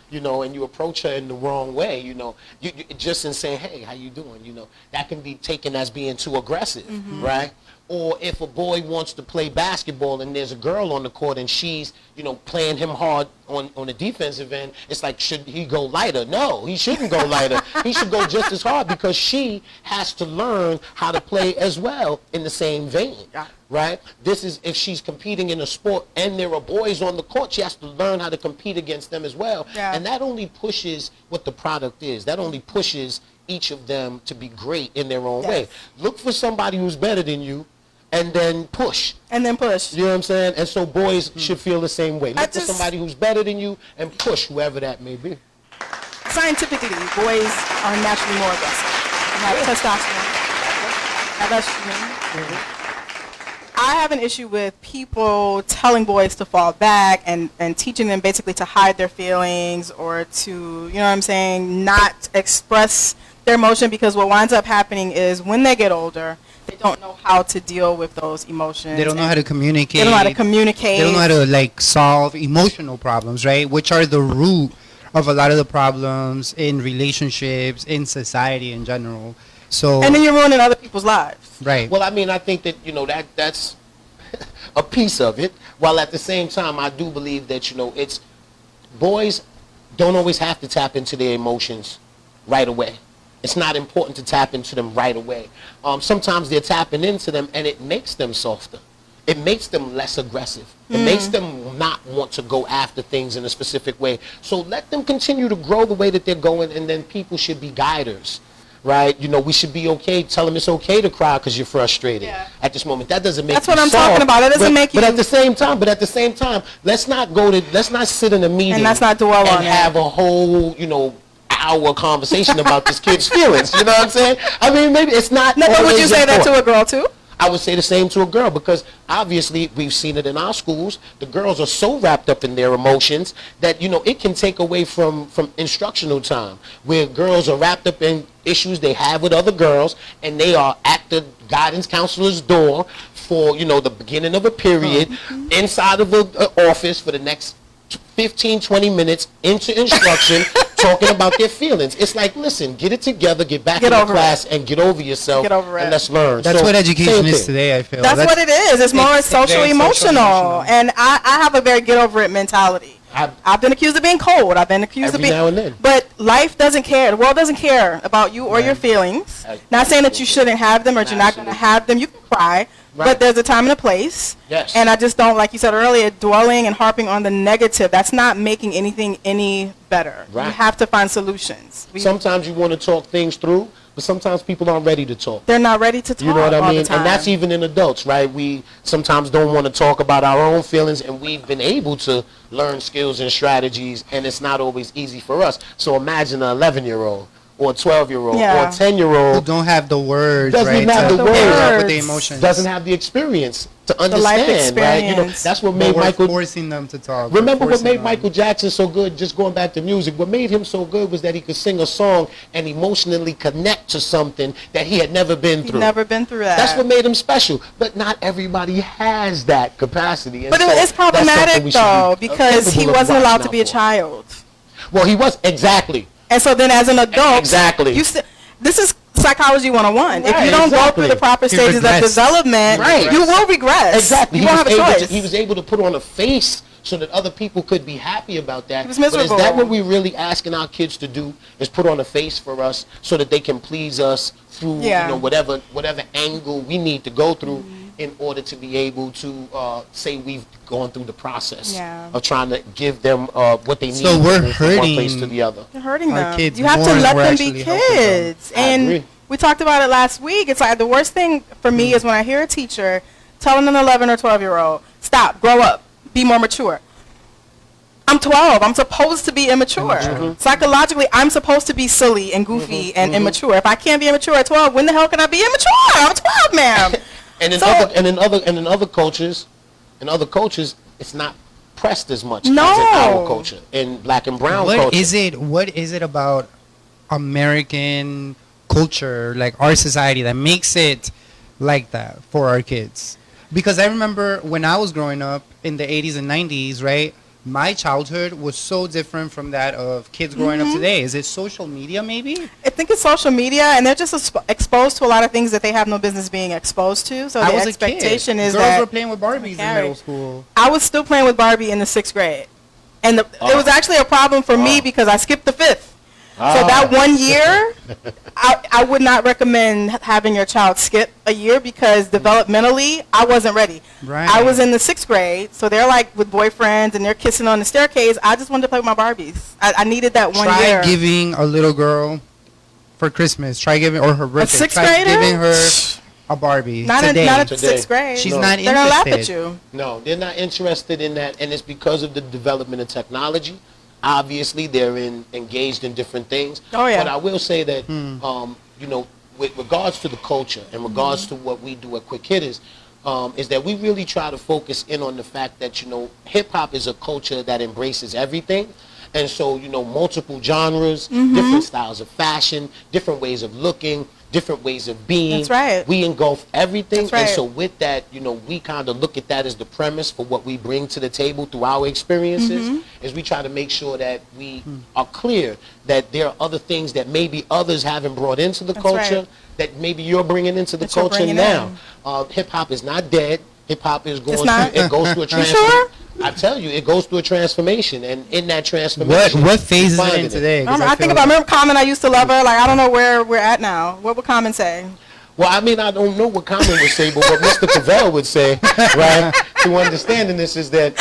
you know, and you approach her in the wrong way, you know, you just in saying, hey, how you doing, you know, that can be taken as being too aggressive, right? Or if a boy wants to play basketball and there's a girl on the court and she's, you know, playing him hard on the defensive end, it's like, should he go lighter? No, he shouldn't go lighter. He should go just as hard because she has to learn how to play as well in the same vein, right? This is, if she's competing in a sport and there are boys on the court, she has to learn how to compete against them as well. Yeah. And that only pushes what the product is. That only pushes each of them to be great in their own way. Look for somebody who's better than you and then push. And then push. You know what I'm saying? And so boys should feel the same way. Look for somebody who's better than you and push whoever that may be. Scientifically, boys are naturally more aggressive. They have testosterone. Have estrogen. I have an issue with people telling boys to fall back and teaching them basically to hide their feelings or to, you know what I'm saying, not express their emotion, because what winds up happening is when they get older, they don't know how to deal with those emotions. They don't know how to communicate. They don't know how to communicate. They don't know how to like solve emotional problems, right? Which are the root of a lot of the problems in relationships, in society in general. So and then you're ruining other people's lives. Right. Well, I mean, I think that, you know, that's a piece of it. While at the same time, I do believe that, you know, it's boys don't always have to tap into their emotions right away. It's not important to tap into them right away. Sometimes they're tapping into them and it makes them softer. It makes them less aggressive. It makes them not want to go after things in a specific way. So let them continue to grow the way that they're going, and then people should be guiders, right? You know, we should be okay. Tell them it's okay to cry because you're frustrated at this moment. That doesn't make That's you what I'm soft, talking about. That doesn't make you. But at the same time, let's not sit in a meeting and let's not dwell on and have a whole, you know, hour conversation about this kid's feelings. You know what I'm saying? I mean, maybe it's not. No, but would you say that to a girl too? I would say the same to a girl, because obviously we've seen it in our schools. The girls are so wrapped up in their emotions that, you know, it can take away from instructional time, where girls are wrapped up in issues they have with other girls, and they are at the guidance counselor's door for, you know, the beginning of a period, inside of an office for the next 15, 20 minutes into instruction, talking about their feelings. It's like, listen, get it together, get back into class, and get over yourself, and let's learn. That's what education is today, I feel. That's what it is. It's more social emotional. And I have a very get over it mentality. I've been accused of being cold. I've been accused of being. Every now and then. But life doesn't care. The world doesn't care about you or your feelings. Not saying that you shouldn't have them or you're not going to have them. You can cry. Right. But there's a time and a place. Yes. And I just don't, like you said earlier, dwelling and harping on the negative. That's not making anything any better. Right. You have to find solutions. Sometimes you want to talk things through, but sometimes people aren't ready to talk. They're not ready to talk. You know what I mean? And that's even in adults, right? We sometimes don't want to talk about our own feelings, and we've been able to learn skills and strategies, and it's not always easy for us. So imagine an 11-year-old. Or a 12-year-old or a 10-year-old who don't have the words, doesn't have the words with the emotions, doesn't have the experience to understand, right? You know, that's what made Michael forcing them to talk. Remember what made Michael Jackson so good? Just going back to music, what made him so good was that he could sing a song and emotionally connect to something that he had never been through. Never been through that. That's what made him special. But not everybody has that capacity. But it's problematic though because he wasn't allowed to be a child. Well, he was exactly. And so then as an adult, exactly. This is psychology 101. Right, if you don't go through the proper stages of development, you will regress. Exactly. You won't have a choice. He was able to put on a face so that other people could be happy about that. He was miserable. But is that what we're really asking our kids to do, is put on a face for us so that they can please us through whatever angle we need to go through in order to be able to say we've gone through the process of trying to give them what they need so we're from one place to the other. You're hurting them. Kids you have to let them be kids. And we talked about it last week. It's like the worst thing for me is when I hear a teacher telling an 11 or 12-year-old, stop, grow up, be more mature. I'm 12. I'm supposed to be immature. Psychologically, I'm supposed to be silly and goofy and immature. If I can't be immature at 12, when the hell can I be immature? I'm 12, ma'am. And in other cultures, it's not pressed as much as in our culture, in black and brown culture. What is it about American culture, like our society, that makes it like that for our kids? Because I remember when I was growing up in the 80s and 90s, right? My childhood was so different from that of kids growing up today. Is it social media maybe? I think it's social media, and they're just exposed to a lot of things that they have no business being exposed to. So the expectation is girls that were playing with Barbies in middle school. I was still playing with Barbie in the 6th grade. And it was actually a problem for me because I skipped the 5th. So that 1 year, I would not recommend having your child skip a year because developmentally, I wasn't ready. Right. I was in the 6th grade, so they're like with boyfriends and they're kissing on the staircase. I just wanted to play with my Barbies. I needed that 1 year. Try giving a little girl for Christmas. Or her birthday. A 6th grader? Giving her a Barbie. Not today. Not at 6th grade. She's not interested. They're going to laugh at you. No, they're not interested in that, and it's because of the development of technology. Obviously, they're engaged in different things. Oh, yeah. But I will say that, with regards to the culture and regards to what we do at Quick Hitters, is that we really try to focus in on the fact that, hip-hop is a culture that embraces everything. And so, multiple genres, different styles of fashion, different ways of looking, different ways of being. That's right. We engulf everything. That's right. And so with that, we kind of look at that as the premise for what we bring to the table through our experiences, is we try to make sure that we are clear that there are other things that maybe others haven't brought into the culture that maybe you're bringing into the culture now. Hip-hop is not dead. Hip-hop is going through, it goes through a transformation. I tell you, it goes through a transformation, and in that transformation, what phase is it in today? I think about, remember Common, I used to love her. Like, I don't know where we're at now. What would Common say? Well, I mean, I don't know what Common would say, but what Mr. Cavell would say, right, to understanding this is that,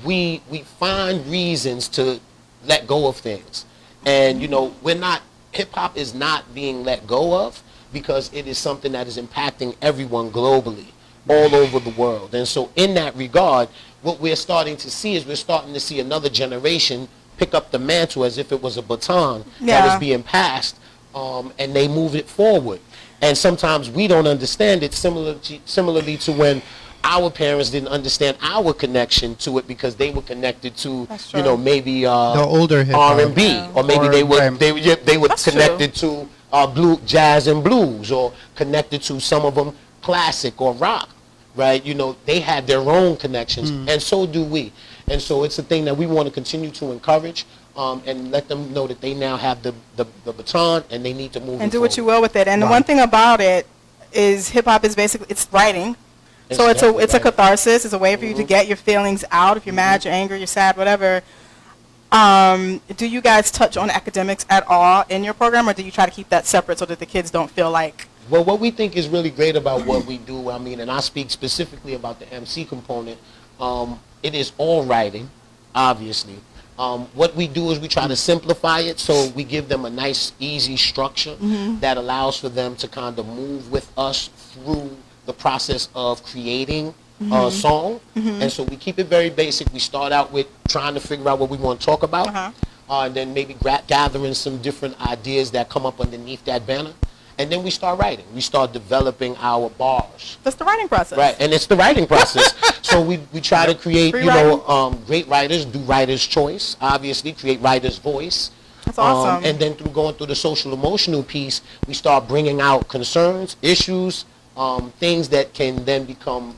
we find reasons to let go of things. And, hip-hop is not being let go of because it is something that is impacting everyone globally, all over the world. And so in that regard, what we're starting to see is another generation pick up the mantle as if it was a baton that was being passed, and they move it forward. And sometimes we don't understand it, similarly to when our parents didn't understand our connection to it because they were connected to, maybe the older R&B, or maybe they were connected to jazz and blues, or connected to some of them classic or rock, right? They had their own connections, and so do we. And so it's a thing that we want to continue to encourage, and let them know that they now have the baton and they need to move and do what you will with it. And the one thing about it is hip-hop is basically, it's writing. So it's a catharsis. It's a way for you to get your feelings out. If you're mad, you're angry, you're sad, whatever. Do you guys touch on academics at all in your program, or do you try to keep that separate so that the kids don't feel like? Well, what we think is really great about what we do, I mean, and I speak specifically about the MC component, it is all writing, obviously. What we do is we try to simplify it, so we give them a nice, easy structure that allows for them to kind of move with us through the process of creating a song. And so we keep it very basic. We start out with trying to figure out what we want to talk about, and then maybe gathering some different ideas that come up underneath that banner. And then we start writing. We start developing our bars. That's the writing process. Right, and it's the writing process. So we try to create, great writers, do writer's choice, obviously, create writer's voice. That's awesome. And then through going through the social emotional piece, we start bringing out concerns, issues, things that can then become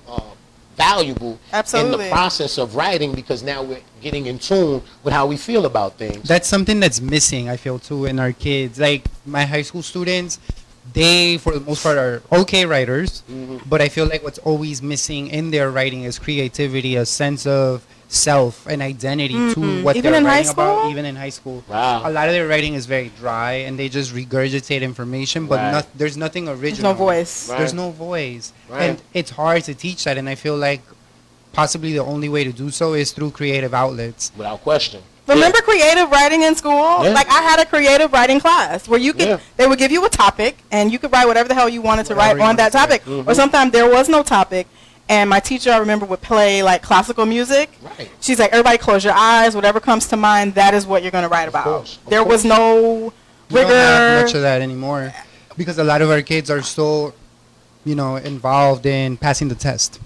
valuable in the process of writing, because now we're getting in tune with how we feel about things. That's something that's missing, I feel, too, in our kids. Like, my high school students, they, for the most part, are okay writers, but I feel like what's always missing in their writing is creativity, a sense of self and identity to what Even they're in writing high about, school? even in high school. Wow. A lot of their writing is very dry, and they just regurgitate information, but there's nothing original. There's no voice. There's no voice. And it's hard to teach that, and I feel like possibly the only way to do so is through creative outlets. Without question. Remember creative writing in school? Yeah. Like, I had a creative writing class where you could, they would give you a topic, and you could write whatever the hell you wanted to write on that topic. Or sometimes there was no topic, and my teacher, I remember, would play like classical music. Right. She's like, everybody close your eyes, whatever comes to mind, that is what you're going to write about. There was no We rigor. don't have much of that anymore, because a lot of our kids are so, involved in passing the test.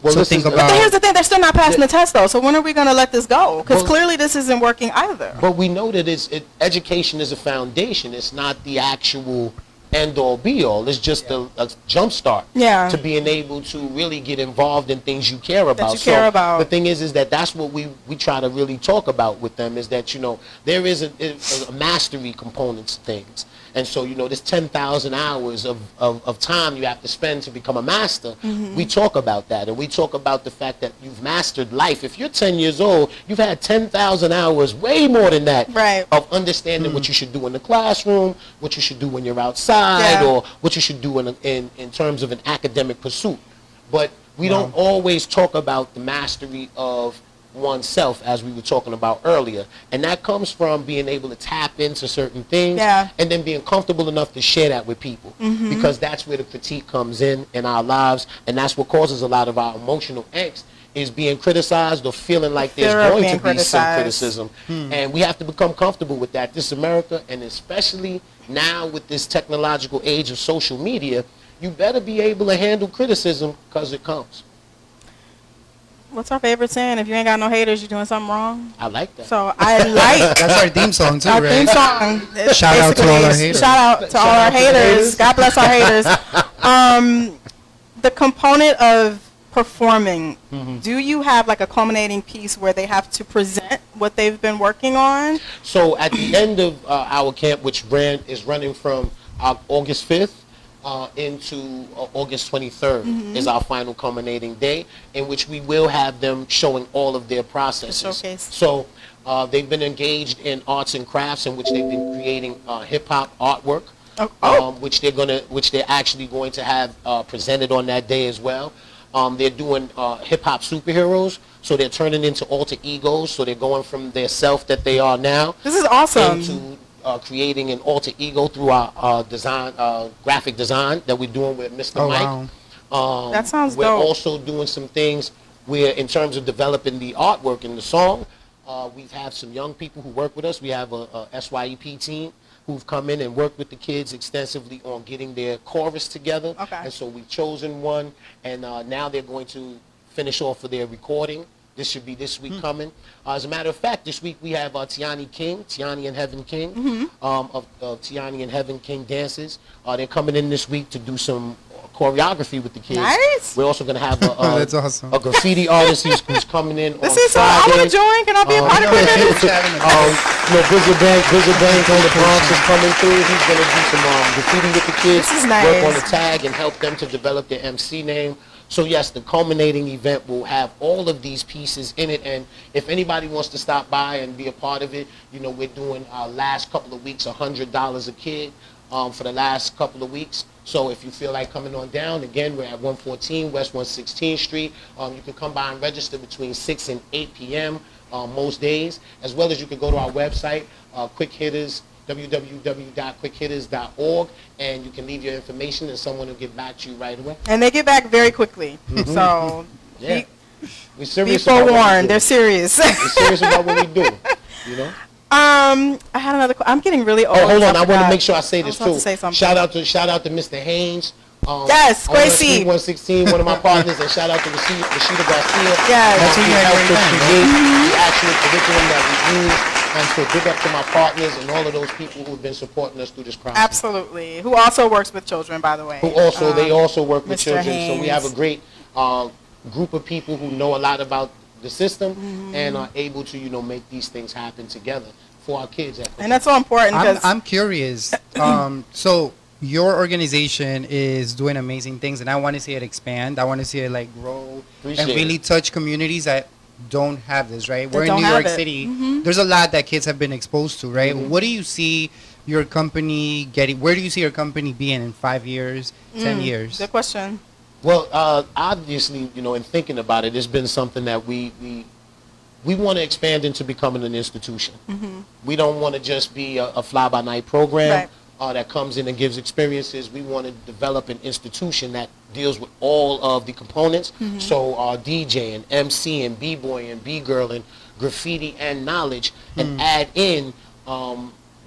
Well, so think about. But here's the thing: they're still not passing the test, though. So when are we going to let this go? Because clearly this isn't working either. But we know that education is a foundation. It's not the actual end-all, be-all. It's just a jump start to being able to really get involved in things you care about. The thing is that that's what we try to really talk about with them, is that, there is a mastery component to things. And so, this 10,000 hours of time you have to spend to become a master, we talk about that. And we talk about the fact that you've mastered life. If you're 10 years old, you've had 10,000 hours, way more than that, of understanding what you should do in the classroom, what you should do when you're outside, or what you should do in terms of an academic pursuit. But we don't always talk about the mastery of oneself, as we were talking about earlier, and that comes from being able to tap into certain things and then being comfortable enough to share that with people, because that's where the critique comes in our lives, and that's what causes a lot of our emotional angst, is being criticized or feeling like there's going to be some criticism. And we have to become comfortable with that. This America, and especially now with this technological age of social media, you better be able to handle criticism, because it comes. What's our favorite saying? If you ain't got no haters, you're doing something wrong. I like that. So I like that's our theme song too, our right? theme song. Shout out to all our haters. Shout out to all our haters. God bless our haters. The component of performing. Do you have like a culminating piece where they have to present what they've been working on? So at the end of our camp, which is running from August 5th. Into August 23rd is our final culminating day, in which we will have them showing all of their processes. So they've been engaged in arts and crafts, in which they've been creating hip-hop artwork, which they're actually going to have presented on that day as well. They're doing hip-hop superheroes, so they're turning into alter egos, so they're going from their self that they are now. This is awesome. Into creating an alter ego through our design, graphic design that we're doing with Mr. Mike. Wow. That sounds dope. We're also doing some things where, in terms of developing the artwork in the song, we've had some young people who work with us. We have a SYEP team who've come in and worked with the kids extensively on getting their chorus together. And so we've chosen one, and now they're going to finish off for their recording. This should be this week coming. As a matter of fact, this week we have Tiani and Heaven King, of Tiani and Heaven King Dances. They're coming in this week to do some choreography with the kids. Nice. We're also going to have That's awesome. a graffiti artist who's coming in This on is Friday. I want to join. Can I be a part of it? Blizzard Bank from the Bronx is coming through. He's going to do some graffiti with the kids. This is nice. Work on the tag and help them to develop their MC name. So yes, the culminating event will have all of these pieces in it, and if anybody wants to stop by and be a part of it, you know, we're doing our last couple of weeks $100 a kid for the last couple of weeks. So if you feel like coming on down, again, we're at 114 West 116th Street. You can come by and register between 6 and 8 p.m. Most days, as well as you can go to our website, Quick Hitters, www.quickhitters.org, and you can leave your information and someone will get back to you right away. And they get back very quickly. So yeah. We're be serious forewarned. They're serious. We're serious about what we do, you know? I had another I'm getting really old. Oh, hold on. I want to make sure I say this too. Say something. Shout out to Mr. Haynes. Yes, Gracie. 116, one of my partners, and shout out to Rashida Garcia. Yes. That's who you helped had to right create the actual curriculum that we use. And so big up to my partners and all of those people who have been supporting us through this process. Absolutely. Who also works with children, by the way. They also work with Mr. children. Haynes. So we have a great group of people who know a lot about the system and are able to, you know, make these things happen together for our kids. And that's so important because I'm curious. So your organization is doing amazing things, and I want to see it expand. I want to see it like grow and really touch communities that don't have this, right? We're in New York City. There's a lot that kids have been exposed to, right? What do you see your company getting? Where do you see your company being in 5 years, 10 years? Good question. Well, obviously, you know, in thinking about it, it's been something that we want to expand into becoming an institution. We don't want to just be a fly-by-night program that comes in and gives experiences. We want to develop an institution that deals with all of the components. So DJ and MC and B-boy and B-girl and graffiti and knowledge, and add in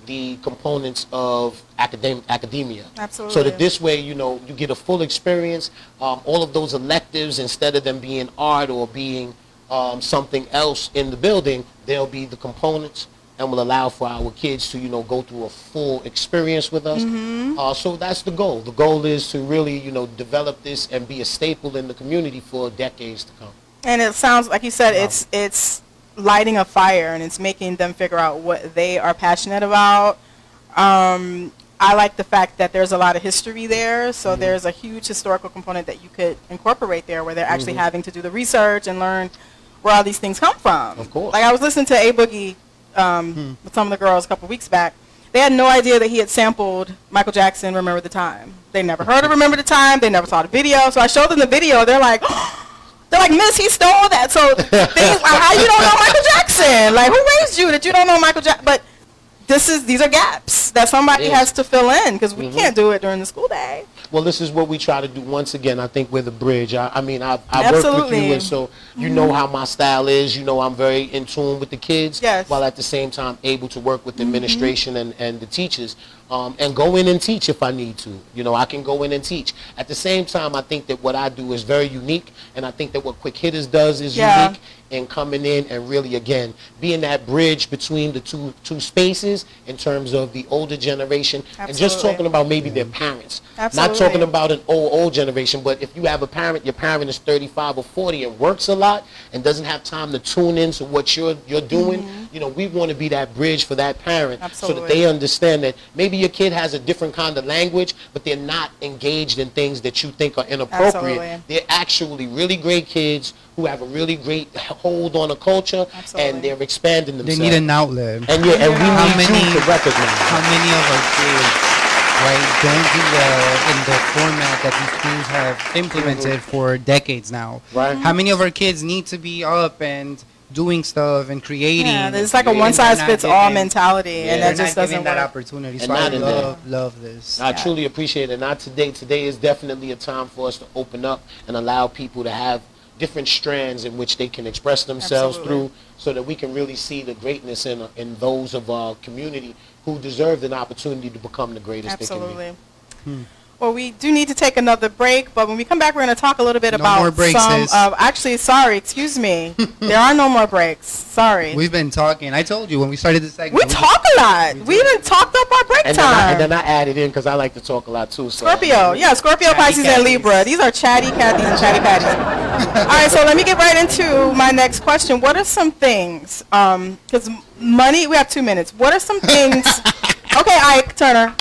the components of academia. Absolutely. So that this way, you know, you get a full experience. All of those electives, instead of them being art or being something else in the building, they'll be the components and will allow for our kids to, you know, go through a full experience with us. So that's the goal. The goal is to really, you know, develop this and be a staple in the community for decades to come. And it sounds like you said it's lighting a fire, and it's making them figure out what they are passionate about. I like the fact that there's a lot of history there, so there's a huge historical component that you could incorporate there, where they're actually having to do the research and learn where all these things come from. Of course. Like I was listening to A Boogie with some of the girls a couple weeks back. They had no idea that he had sampled Michael Jackson, Remember the Time. They never heard of Remember the Time. They never saw the video. So I showed them the video. They're like, Miss, he stole that. So things like, how you don't know Michael Jackson? Like, who raised you that you don't know Michael Jackson? But these are gaps that somebody has to fill in, because we can't do it during the school day. Well, this is what we try to do. Once again, I think we're the bridge. I mean, I've worked with you, and so you know how my style is. You know, I'm very in tune with the kids, while at the same time able to work with the administration and the teachers, and go in and teach if I need to. You know, I can go in and teach. At the same time, I think that what I do is very unique, and I think that what Quick Hitters does is unique. And coming in and really, again, being that bridge between the two spaces in terms of the older generation, and just talking about maybe their parents. Not talking about an old generation, but if you have a parent, your parent is 35 or 40 and works a lot and doesn't have time to tune into what you're doing, you know, we want to be that bridge for that parent so that they understand that maybe your kid has a different kind of language, but they're not engaged in things that you think are inappropriate. They're actually really great kids who have a really great hold on a culture, and they're expanding themselves. They need an outlet. And, and we need to recognize how many of our kids, right, don't do well in the format that these schools have implemented for decades now. Right. How many of our kids need to be up and doing stuff and creating? Yeah, there's like a one-size-fits-all mentality, and that just doesn't work. That opportunity. So I love this. I truly appreciate it. Not today. Today is definitely a time for us to open up and allow people to have different strands in which they can express themselves through, so that we can really see the greatness in those of our community who deserve an opportunity to become the greatest they can be. Well, we do need to take another break, but when we come back, we're going to talk a little bit about more breaks, some sis. of. Actually, sorry, excuse me. There are no more breaks. Sorry. We've been talking. I told you when we started this segment. We talk a lot. We even talked up our break And time. then I added in because I like to talk a lot too. So. Scorpio, yeah, Scorpio, Chatty Pisces, and Cathy's. Libra. These are chatty Cathy's and chatty Patties. All right, so let me get right into my next question. What are some things? Because money, we have 2 minutes. What are some things? Okay, Ike Turner.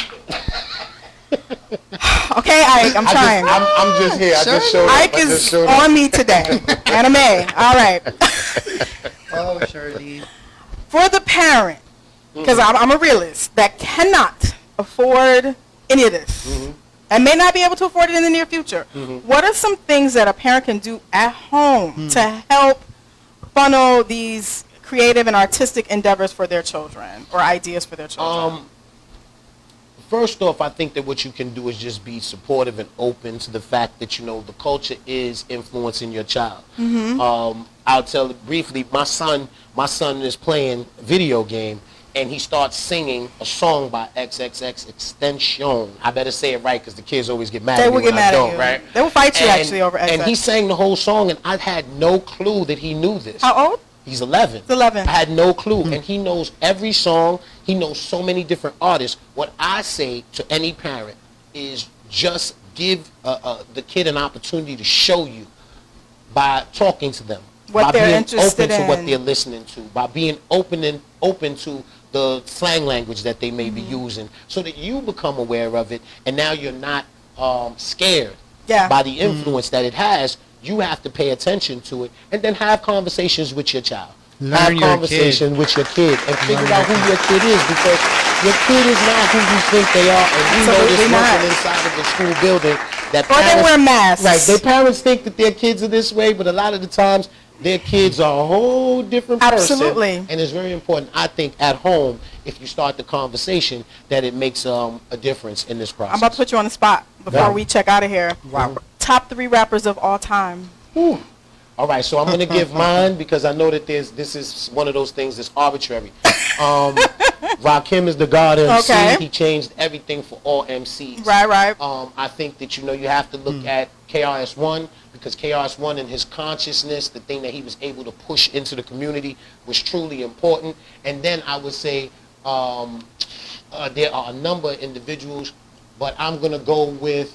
Okay, Ike, I'm trying. I'm just here. I just showed up. Ike is on me today. Anime. All right. Oh, Shirley. For the parent, because I'm a realist, that cannot afford any of this and may not be able to afford it in the near future, what are some things that a parent can do at home to help funnel these creative and artistic endeavors for their children or ideas for their children? First off, I think that what you can do is just be supportive and open to the fact that, the culture is influencing your child. I'll tell you briefly, my son is playing a video game, and he starts singing a song by XXX Extension. I better say it right because the kids always get mad at me when I don't, right? They will fight you actually over XX. And he sang the whole song, and I had no clue that he knew this. How old? He's 11. He's 11. I had no clue. And he knows every song. He knows so many different artists. What I say to any parent is just give the kid an opportunity to show you by talking to them. What by they're being interested open in. to what they're listening to. By being open to the slang language that they may be using. So that you become aware of it. And now you're not scared by the influence that it has. You have to pay attention to it, and then have conversations with your child. Have conversations with your kid, and figure out who your kid is, because your kid is not who you think they are. And we know this working inside of the school building that or they wear masks. Right, their parents think that their kids are this way, but a lot of the times their kids are a whole different person. Absolutely. And it's very important, I think, at home, if you start the conversation, that it makes a difference in this process. I'm about to put you on the spot before we check out of here. Wow. Top 3 rappers of all time. All right, so I'm going to give mine because I know that this is one of those things that's arbitrary. Rakim is the god MC. Okay. He changed everything for all MCs. Right. I think that, you have to look at KRS-One, because KRS-One and his consciousness, the thing that he was able to push into the community, was truly important. And then I would say there are a number of individuals, but I'm going to go with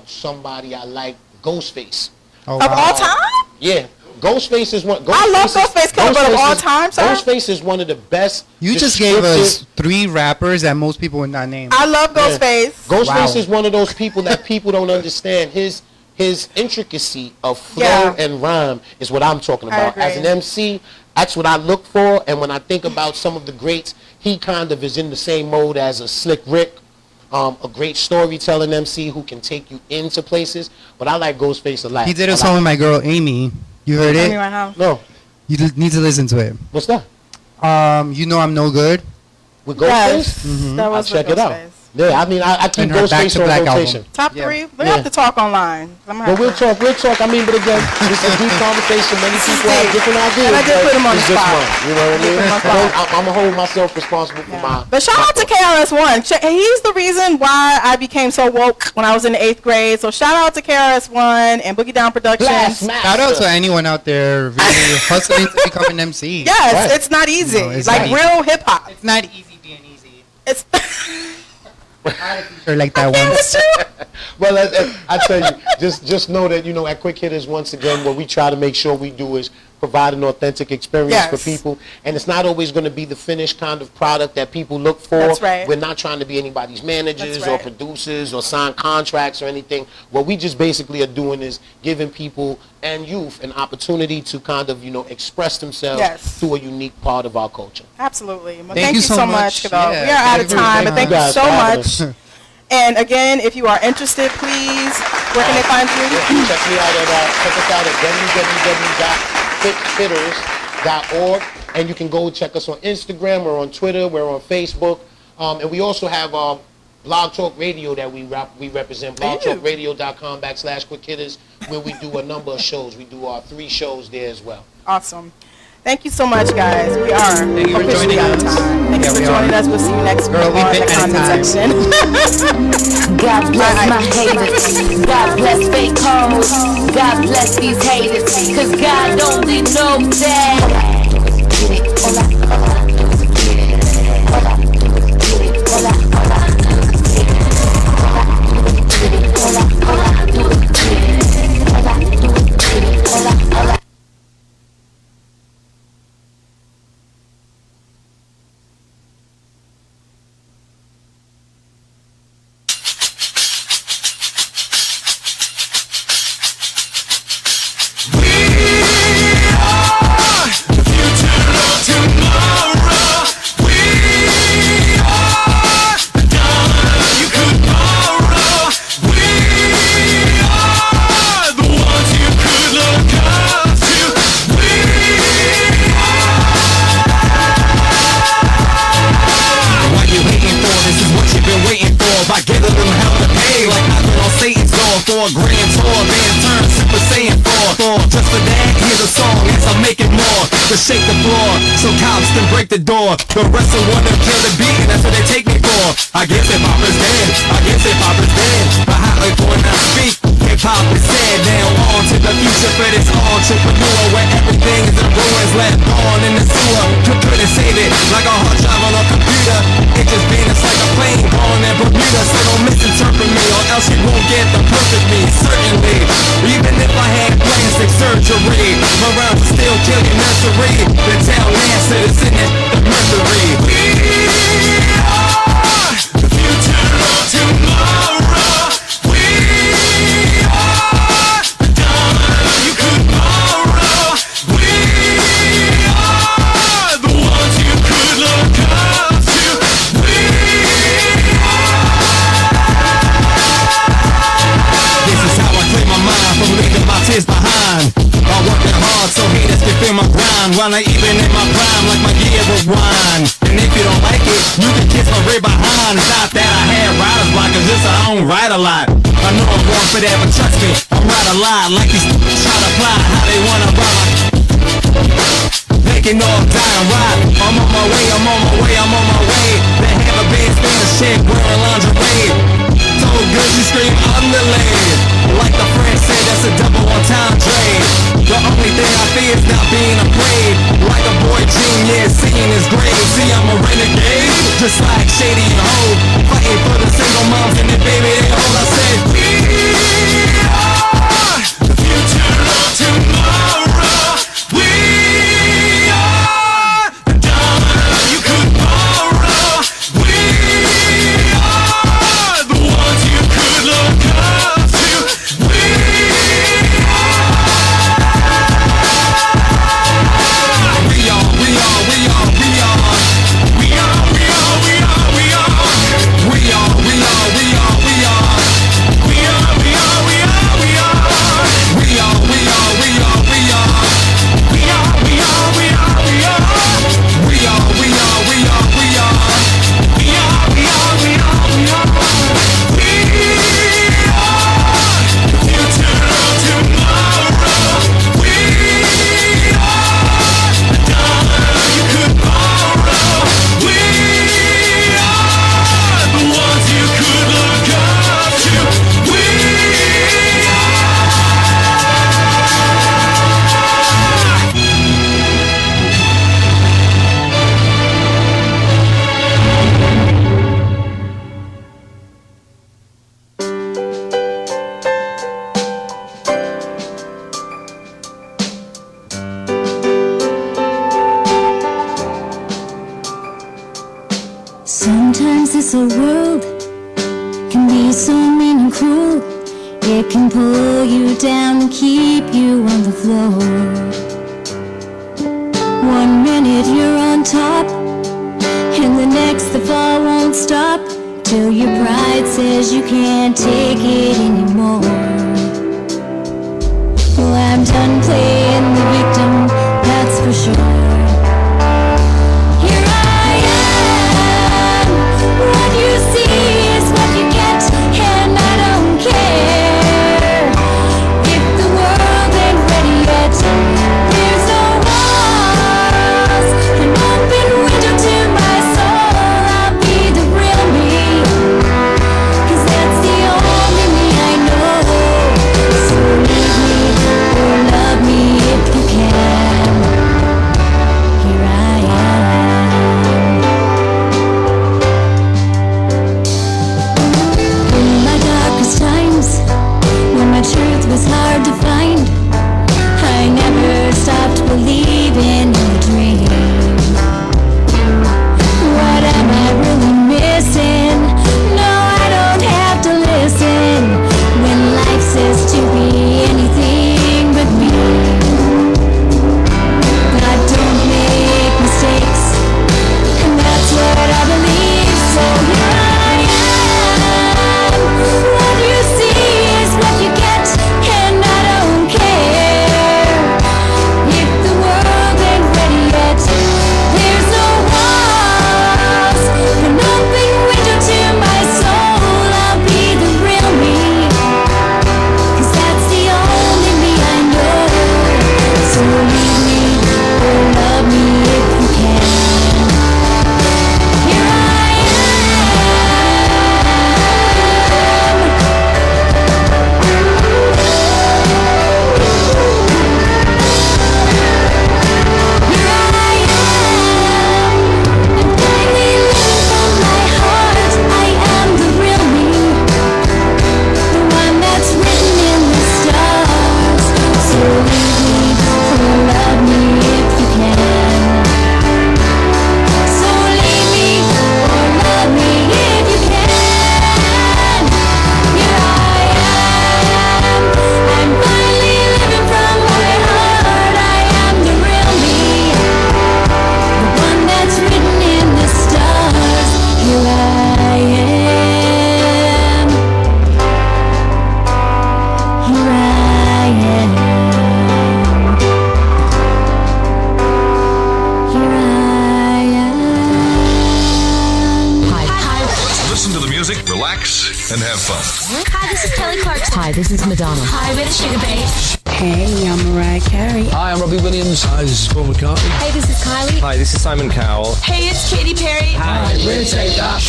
somebody I like, Ghostface. Oh, Of all time? Yeah. Ghostface is one. I love Ghostface Killer, but of all time, sir? Ghostface is one of the best. You just gave us 3 rappers that most people would not name. I love Ghostface. Ghostface is one of those people that people don't understand. His intricacy of flow and rhyme is what I'm talking about. As an MC, that's what I look for. And when I think about some of the greats, he kind of is in the same mode as a Slick Rick. A great storytelling MC who can take you into places, but I like Ghostface a lot. He did a song with my girl Amy. You heard it? No. You need to listen to it. What's that? You Know I'm No Good. With Ghostface? Yes, that was I'll check it out. Yeah, I mean, I keep Ghostface on rotation. Top 3? We have to talk online. But we'll talk. I mean, but again, this is a deep conversation. Many people have different ideas. And I did put him on the spot. You know what I mean? I'm going to hold myself responsible for my... But shout out to KRS-One. He's the reason why I became so woke when I was in the 8th grade. So shout out to KRS-One and Boogie Down Productions. Shout out to anyone out there really hustling to become an MC. Yes, it's not easy. No, it's like not real hip-hop. It's not easy being easy. It's... I had a t-shirt like that once. Well, I tell you, just know that, at Quick Hitters, once again, what we try to make sure we do is provide an authentic experience for people. And it's not always going to be the finished kind of product that people look for. That's right. We're not trying to be anybody's managers or producers or sign contracts or anything. What we just basically are doing is giving people and youth an opportunity to kind of, express themselves through a unique part of our culture. Absolutely. Well, thank you so much. Yeah, we are out of time, but thank you so much. And again, if you are interested, please, where can they find you? Check me out check us out at www.quickhitters.org, and you can go check us on Instagram, we're on Twitter, we're on Facebook, and we also have Blog Talk Radio that we represent, blogtalkradio.com/quickhitters, where we do a number of shows. We do our 3 shows there as well. Awesome. Thank you so much, guys. We are Thank you for officially joining out of us. time. Thank you for joining us. We'll see you next week on the comment section. God bless my haters. God bless fake hoes. God bless these haters. Cause God don't need no dad. All I do is get it. All I do is get it. All I do is get it. All I do is get it. All I do is get it. All I for a grand tour, then turn Super Saiyan 4. Just for that, here's a song as I make it more to shake the floor, so cops can break the door. The rest of wanna kill the beat, and that's what they take me for. I guess hip hop is dead, I guess hip hop is dead. But how like when I speak, hip hop is sad. Now on to the future for this entrepreneur, where everything is in ruins, left on in the sewer. Couldn't save it like a hard drive on a computer. It just vanished like a plane going in Bermuda. So don't misinterpret me, or else you won't get the perfect me. Certainly, even if I had plastic surgery, my rhymes will still kill your nursery. The town answer is in it, the mercury. We are the future of tomorrow. We are the diamond you could borrow. We are the ones you could look up to. We This is how I clear my mind from leaving my tears behind. By working hard so haters can feel my grind, while I even in my prime like my year of wine. And if you don't like it, you can kiss my rear behind. It's not that I had writer's block, it's just I don't write a lot. I know I'm wrong for that, but trust me, I write a lot. Like these try to apply how they wanna ride. They can all die and ride. I'm on my way, I'm on my way, I'm on my way. They have a band stand a chick wearing lingerie. So good you scream underlay. Like the friend said, that's a double entendre. The only thing I fear is not being afraid. Like a boy genius seeing his grave. See, I'm a renegade, just like Shady and Hope, fighting for the single moms and the baby they hold. I said we are the future of tomorrow. We are the diamond you could borrow. We are the ones you could look up to. We Sometimes this old world can be so mean and cruel. It can pull you down and keep you on the floor. 1 minute you're on top, and the next the fall won't stop, till your pride says you can't take it anymore. Well, I'm done playing the victim, that's for sure. What you see is what you get, and I don't care if the world ain't ready yet. There's no one I am. Here I am. Hi. Listen to the music, relax, and have fun. Hi, this is Kelly Clarkson. Hi, this is Madonna. Hi, we're the Sugar Babes. Hey, I'm Mariah Carey. Hi, I'm Robbie Williams. Hi, this is Paul McCartney. Hey, this is Kylie. Hi, this is Simon Cowell. Hey, it's Katy Perry. Hi, we're Take That.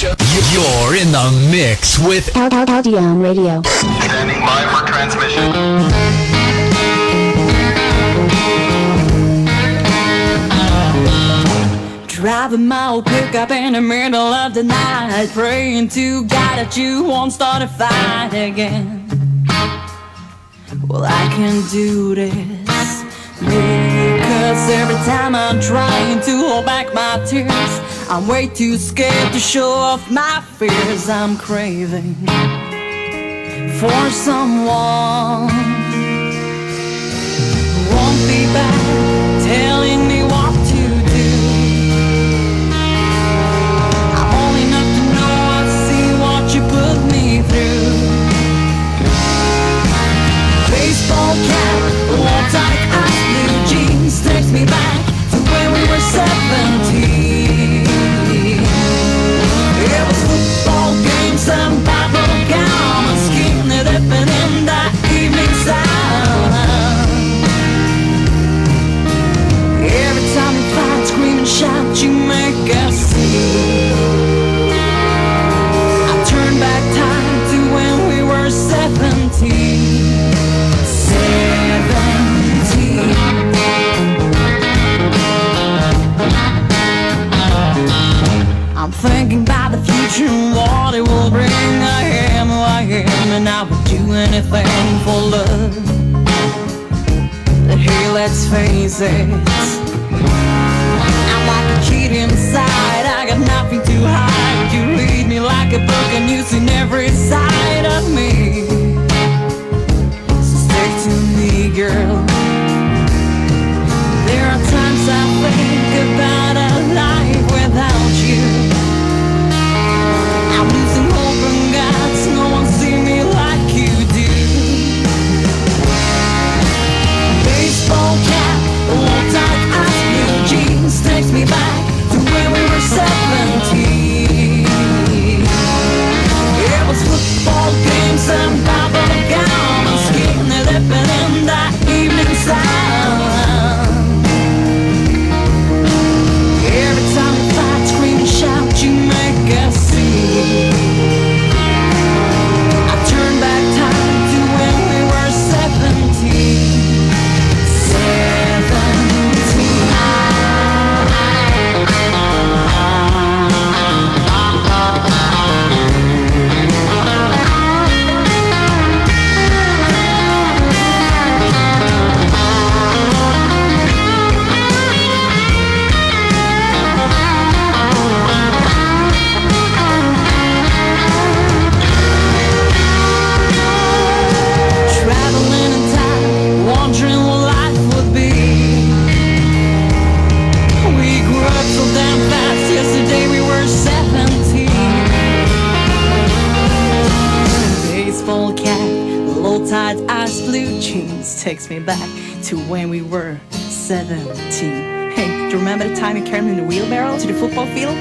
You're in the mix with LDM Radio. Standing by for transmission. Driving my old pickup in the middle of the night, praying to God that you won't start a fight again. Well, I can do this, because every time I'm trying to hold back my tears, I'm way too scared to show off my fears. I'm craving for someone who won't be back telling me what to do. I'm old enough to know I've seen what you put me through. Baseball cap, long tight eyes, blue jeans takes me back to when we were 17. It was football games and bubble gum and skinny dipping in that evening sun. Every time you fight, scream and shout, you make us see. I turn back time to when we were 17. I'm thinking about the future and what it will bring. I am who I am, and I would do anything for love. But hey, let's face it, I'm like a kid inside. I got nothing to hide. You read me like a book and you've seen every side of me. So stick to me, girl. There are times I think about a life without you. I'm losing hope in God, no one see me like you do. Baseball cap, long tight eyes, blue jeans takes me back to when we were 17. It was football games and bubble gum and skinny dipping in that evening sun. Every time you fight, scream and shout, you make us see. I turn back time to when we were 17. 17. Traveling in time, wondering what life would be. We grew up so damn fast. Yesterday we were 17. Baseball cap, low tight eyes, blue jeans takes me back to when we were 17. Hey, do you remember the time you carried me in the wheelbarrow to the football field?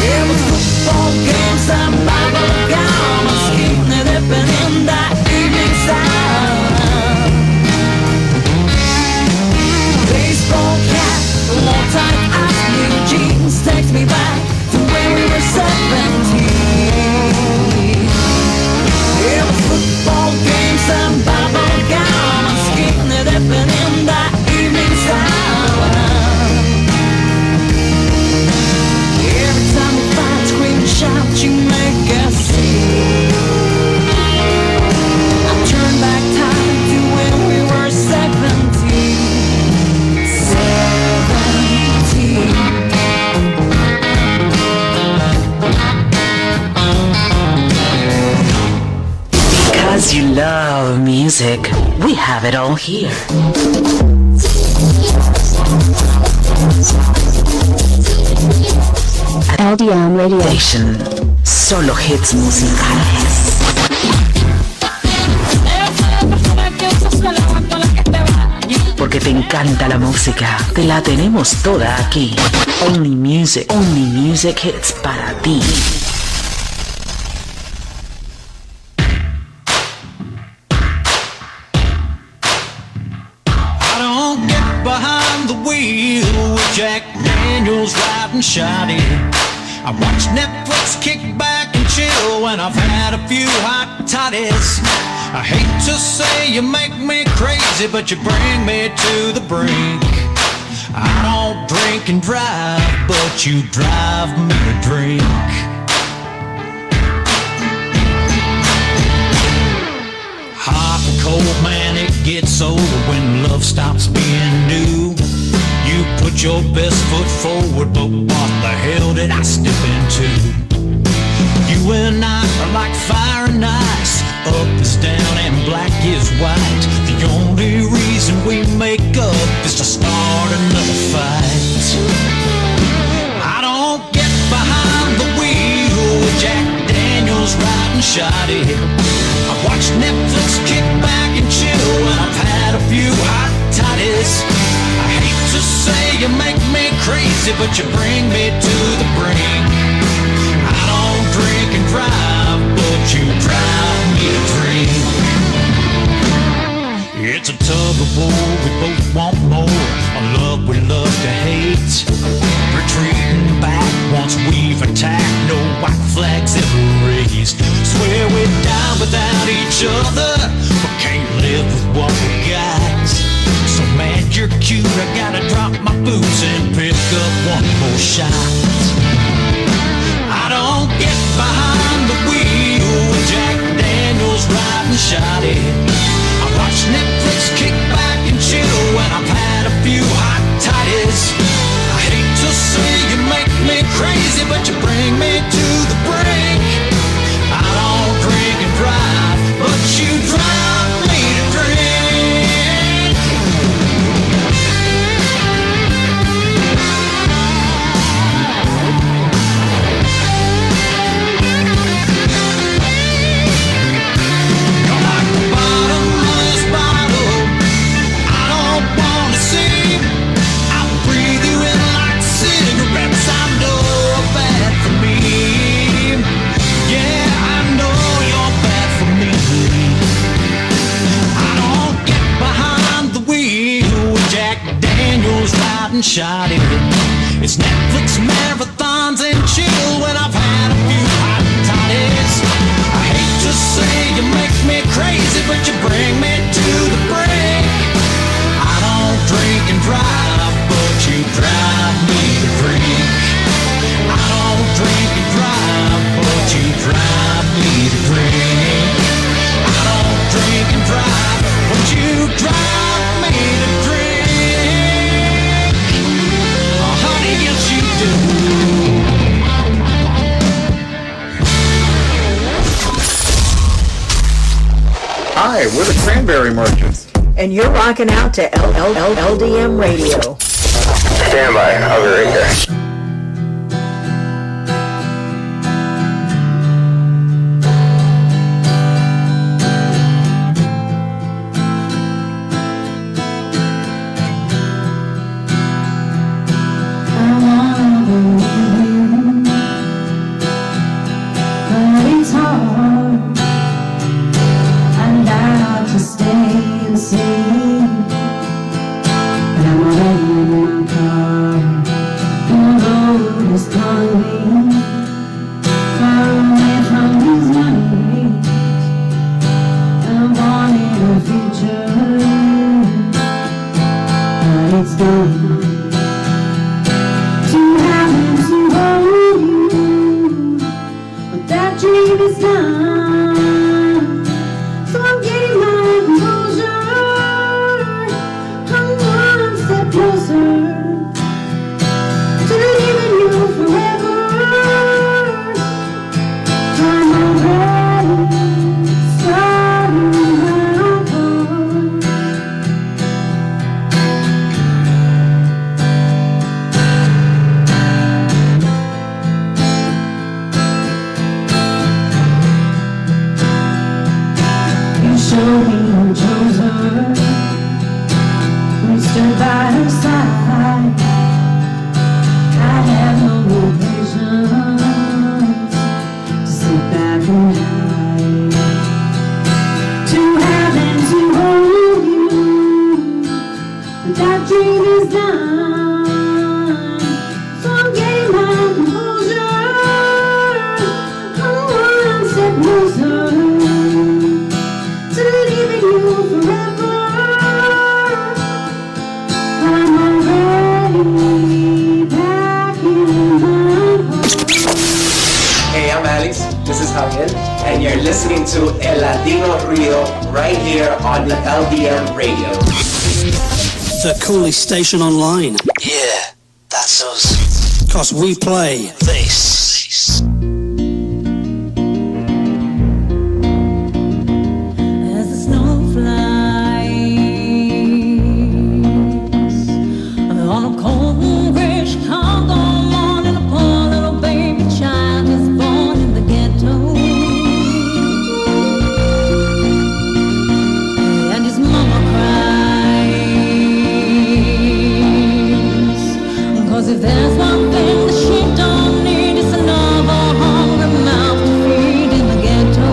It was football games and bubble gum and skinny dipping in that evening sun. Baseball cap, long tight eyes, blue jeans takes me back to when we were 17. It was football games and bubble gum and skinny dipping in that evening sun. Every time we fight, scream and shout, you make us see. I turn back time to when we were 17. 17. Because you love music, we have it all here. LDM Radio. Station, solo hits musicales. encanta la música, te la tenemos toda aquí. Only music hits para ti. I don't get behind the wheel with Jack Daniels riding shoddy. I watch Netflix, kick back and chill when I've had a few hot toddies. I hate to say you make me crazy, but you bring me to the brink. I don't drink and drive, but you drive me to drink. Hot and cold, man, it gets old when love stops being new. You put your best foot forward, but what the hell did I step into? You and I are like fire and ice, up is down and black is white. The only reason we make up is to start another fight. I don't get behind the wheel with Jack Daniels riding shoddy. I watch Netflix, kick back and chill when I've had a few hot toddies. I hate to say you make me crazy, but you bring me to the brink. I don't drink and drive, but you drive me to drink. It's a tug of war, we both want more. A love we love to hate. Retreating back once we've attacked. No white flags ever raised. Swear we'd die without each other, but can't live with what we got. So mad you're cute, I gotta drop my boots and pick up one more shot. I don't get behind the wheel with Jack Daniels riding shoddy. I watch Netflix, kick back and chill when I've had a few hot toddies. I hate to say you make me crazy, but you bring me to the brink. I don't drink and drive, but you drive me to drink. You're like the bottom of this bottle, I don't wanna see. I breathe you in like cigarettes, I know you're bad for me. Yeah, I know you're bad for me. I don't get behind the wheel with Jack Daniels riding shoddy. It's Netflix marathons and chill when I've had a few hot toddies. I hate to say you make me crazy, but you bring me to the brink. I don't drink and drive, but you drive me to drink. I don't drink and drive, but you drive me to drink. I don't drink and drive, but you drive me to drink. Oh, honey, yes you do. Hi, we're the Cranberry Merchants. And you're rocking out to LDM Radio. Stand by, I'll be right there. But it's hard, and I ought to stay the same. But I'm already in my car, and the road is calling me. Far away from these memories, I'm wanting a future, but it's gone. Too happy to hold you, but that dream is gone. So I'm getting my composure. I'm one step closer to leaving you forever. I'm already starting my part. You show me who chose her. stood by her side. I had no more patience to sit back and hide. To have and to hold you, but that dream is done. So I gained my composure. I'm one step closer to leaving you forever. I'm already back in my home. Hey, I'm Alex. This is Javier, and you're listening to El Latino Ruido right here on the LDM Radio. The coolest station online. Yeah, that's us. 'Cause we play this. As the snow flies on a cold and gray Chicago morning, a poor little baby child is born in the ghetto, and his mama cries. 'Cause if there's one thing that she don't need, it's another hungry mouth to feed in the ghetto.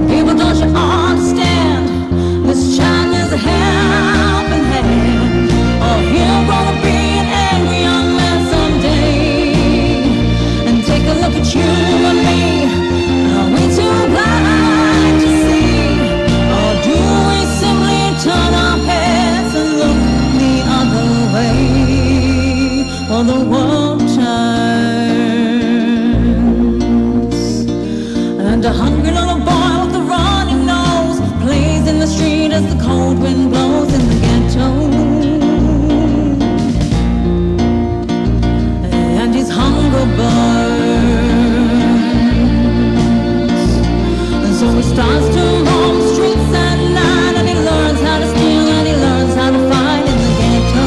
People, don't you understand? This child needs a helping hand, or he'll grow to be an angry young man someday. And take a look at you and me. Are we too blind to see, or do we simply turn our heads and look the other way? Or the world turns, and a hungry little boy with a runny nose plays in the street as the cold wind blows in the ghetto. And his hunger burns, and so he starts to roam the streets at night, and he learns how to steal and he learns how to fight in the ghetto.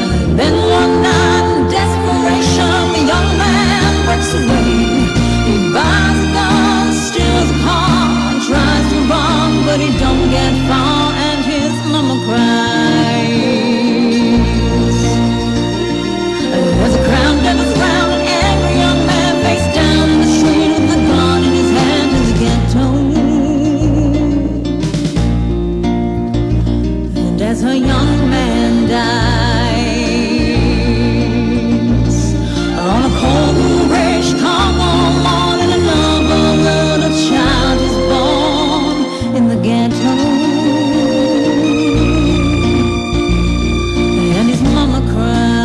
And then one night in desperation, the young man breaks away. He buys a gun, steals a car, and tries to run, but he don't get far, and his mama cries. As a crowd gathers round, an angry young man face down in the street with a gun in his hand in the ghetto. And as her young man dies on a cold and gray Chicago morning, another little child is born in the ghetto. And his mama cries.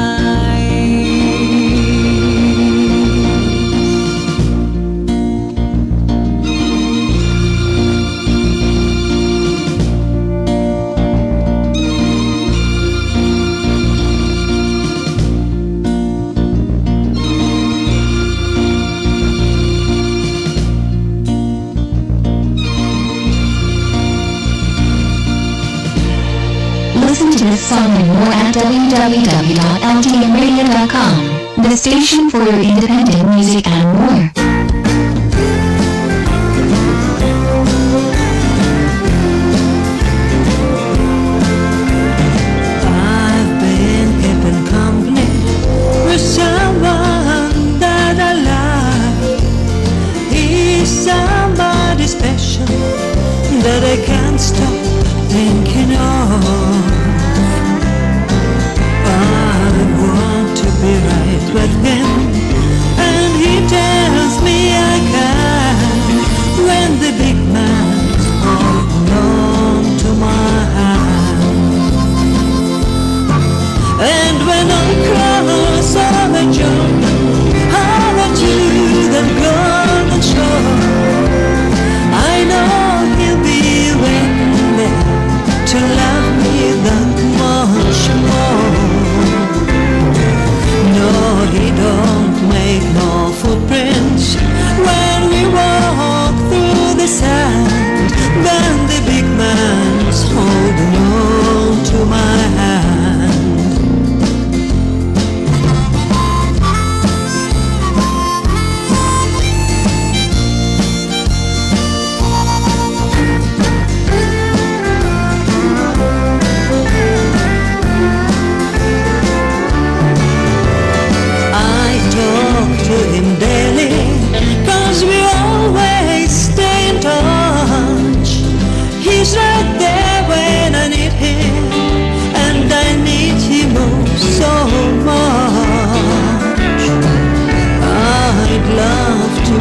Listen to this song and more at www.ldmradio.com, the station for your independent music and more. I've been keeping company with someone that I like. He's somebody special that I can't stop thinking of. I want to be right with him, and he tells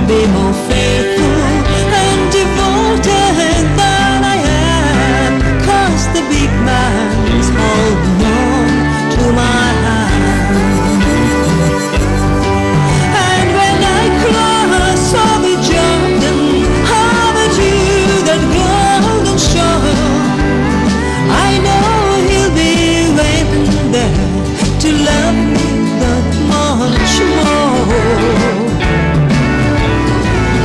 be more faithful and devoted than I am, 'cause the big man's holding on to my hand. And when I cross over Jordan, over to that golden shore, I know he'll be waiting there to love me that much more.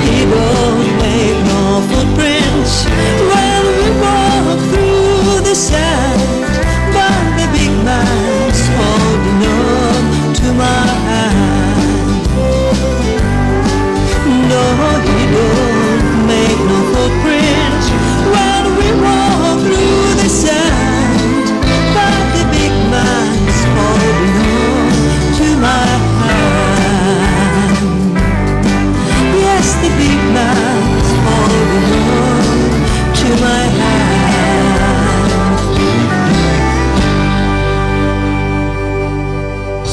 He won't make no footprints when we walk through the sand, but the big man's holding on to my hand. No, he don't make no footprints when we walk through the sand, but the big man's holding on to my hand. Yes, the big man's holding on to my hand.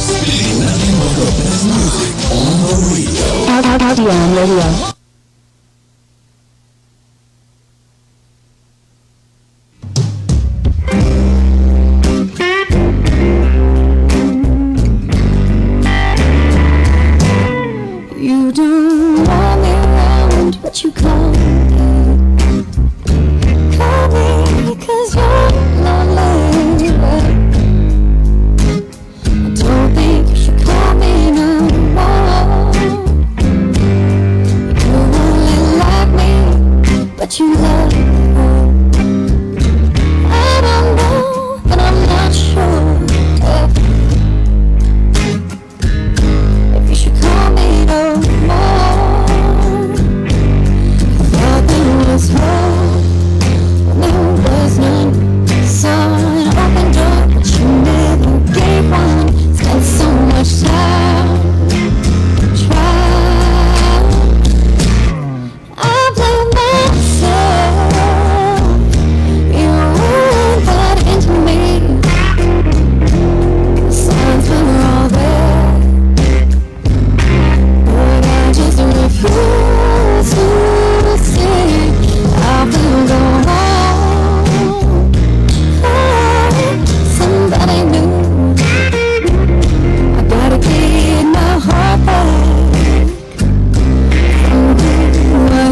Spinning nothing but the best music on the radio. LDM Radio. You don't want me around, but you call me. Call me because you're lonely. I don't think you should call me no more. You only like me, but you love me. I don't know, but I'm not sure if you should call me no more. Thought there was hope when there was none. Saw an open door, but you never gave one. Spent so much time trying. I blame myself. You weren't that into me. The signs were all there, but I just refuse to see. I will go on. Find somebody new. I gotta get my heart back from who I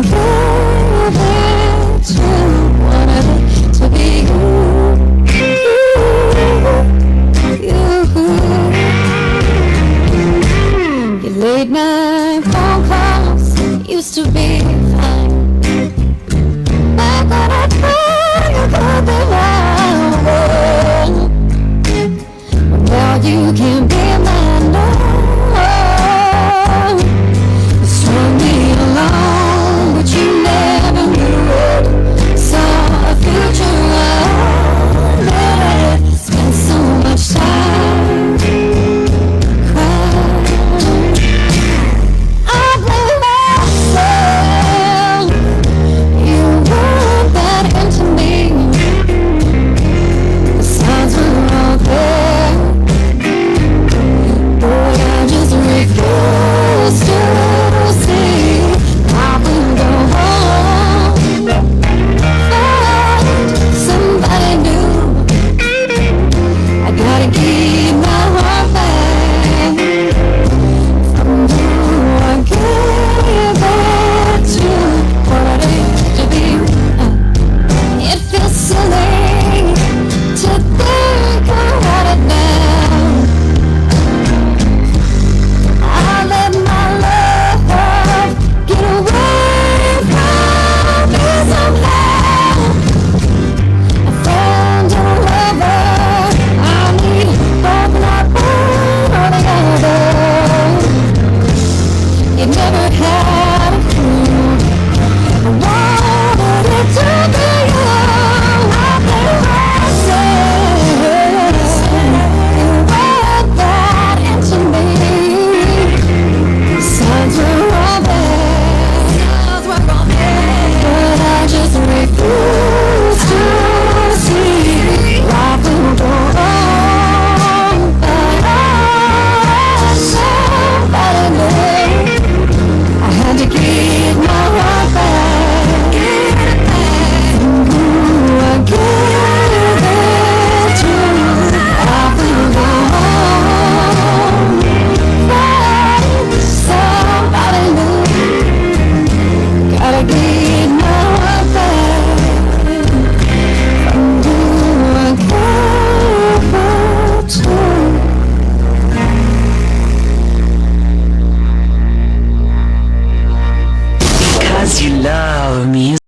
gave it to. Wanted it to be you. You late night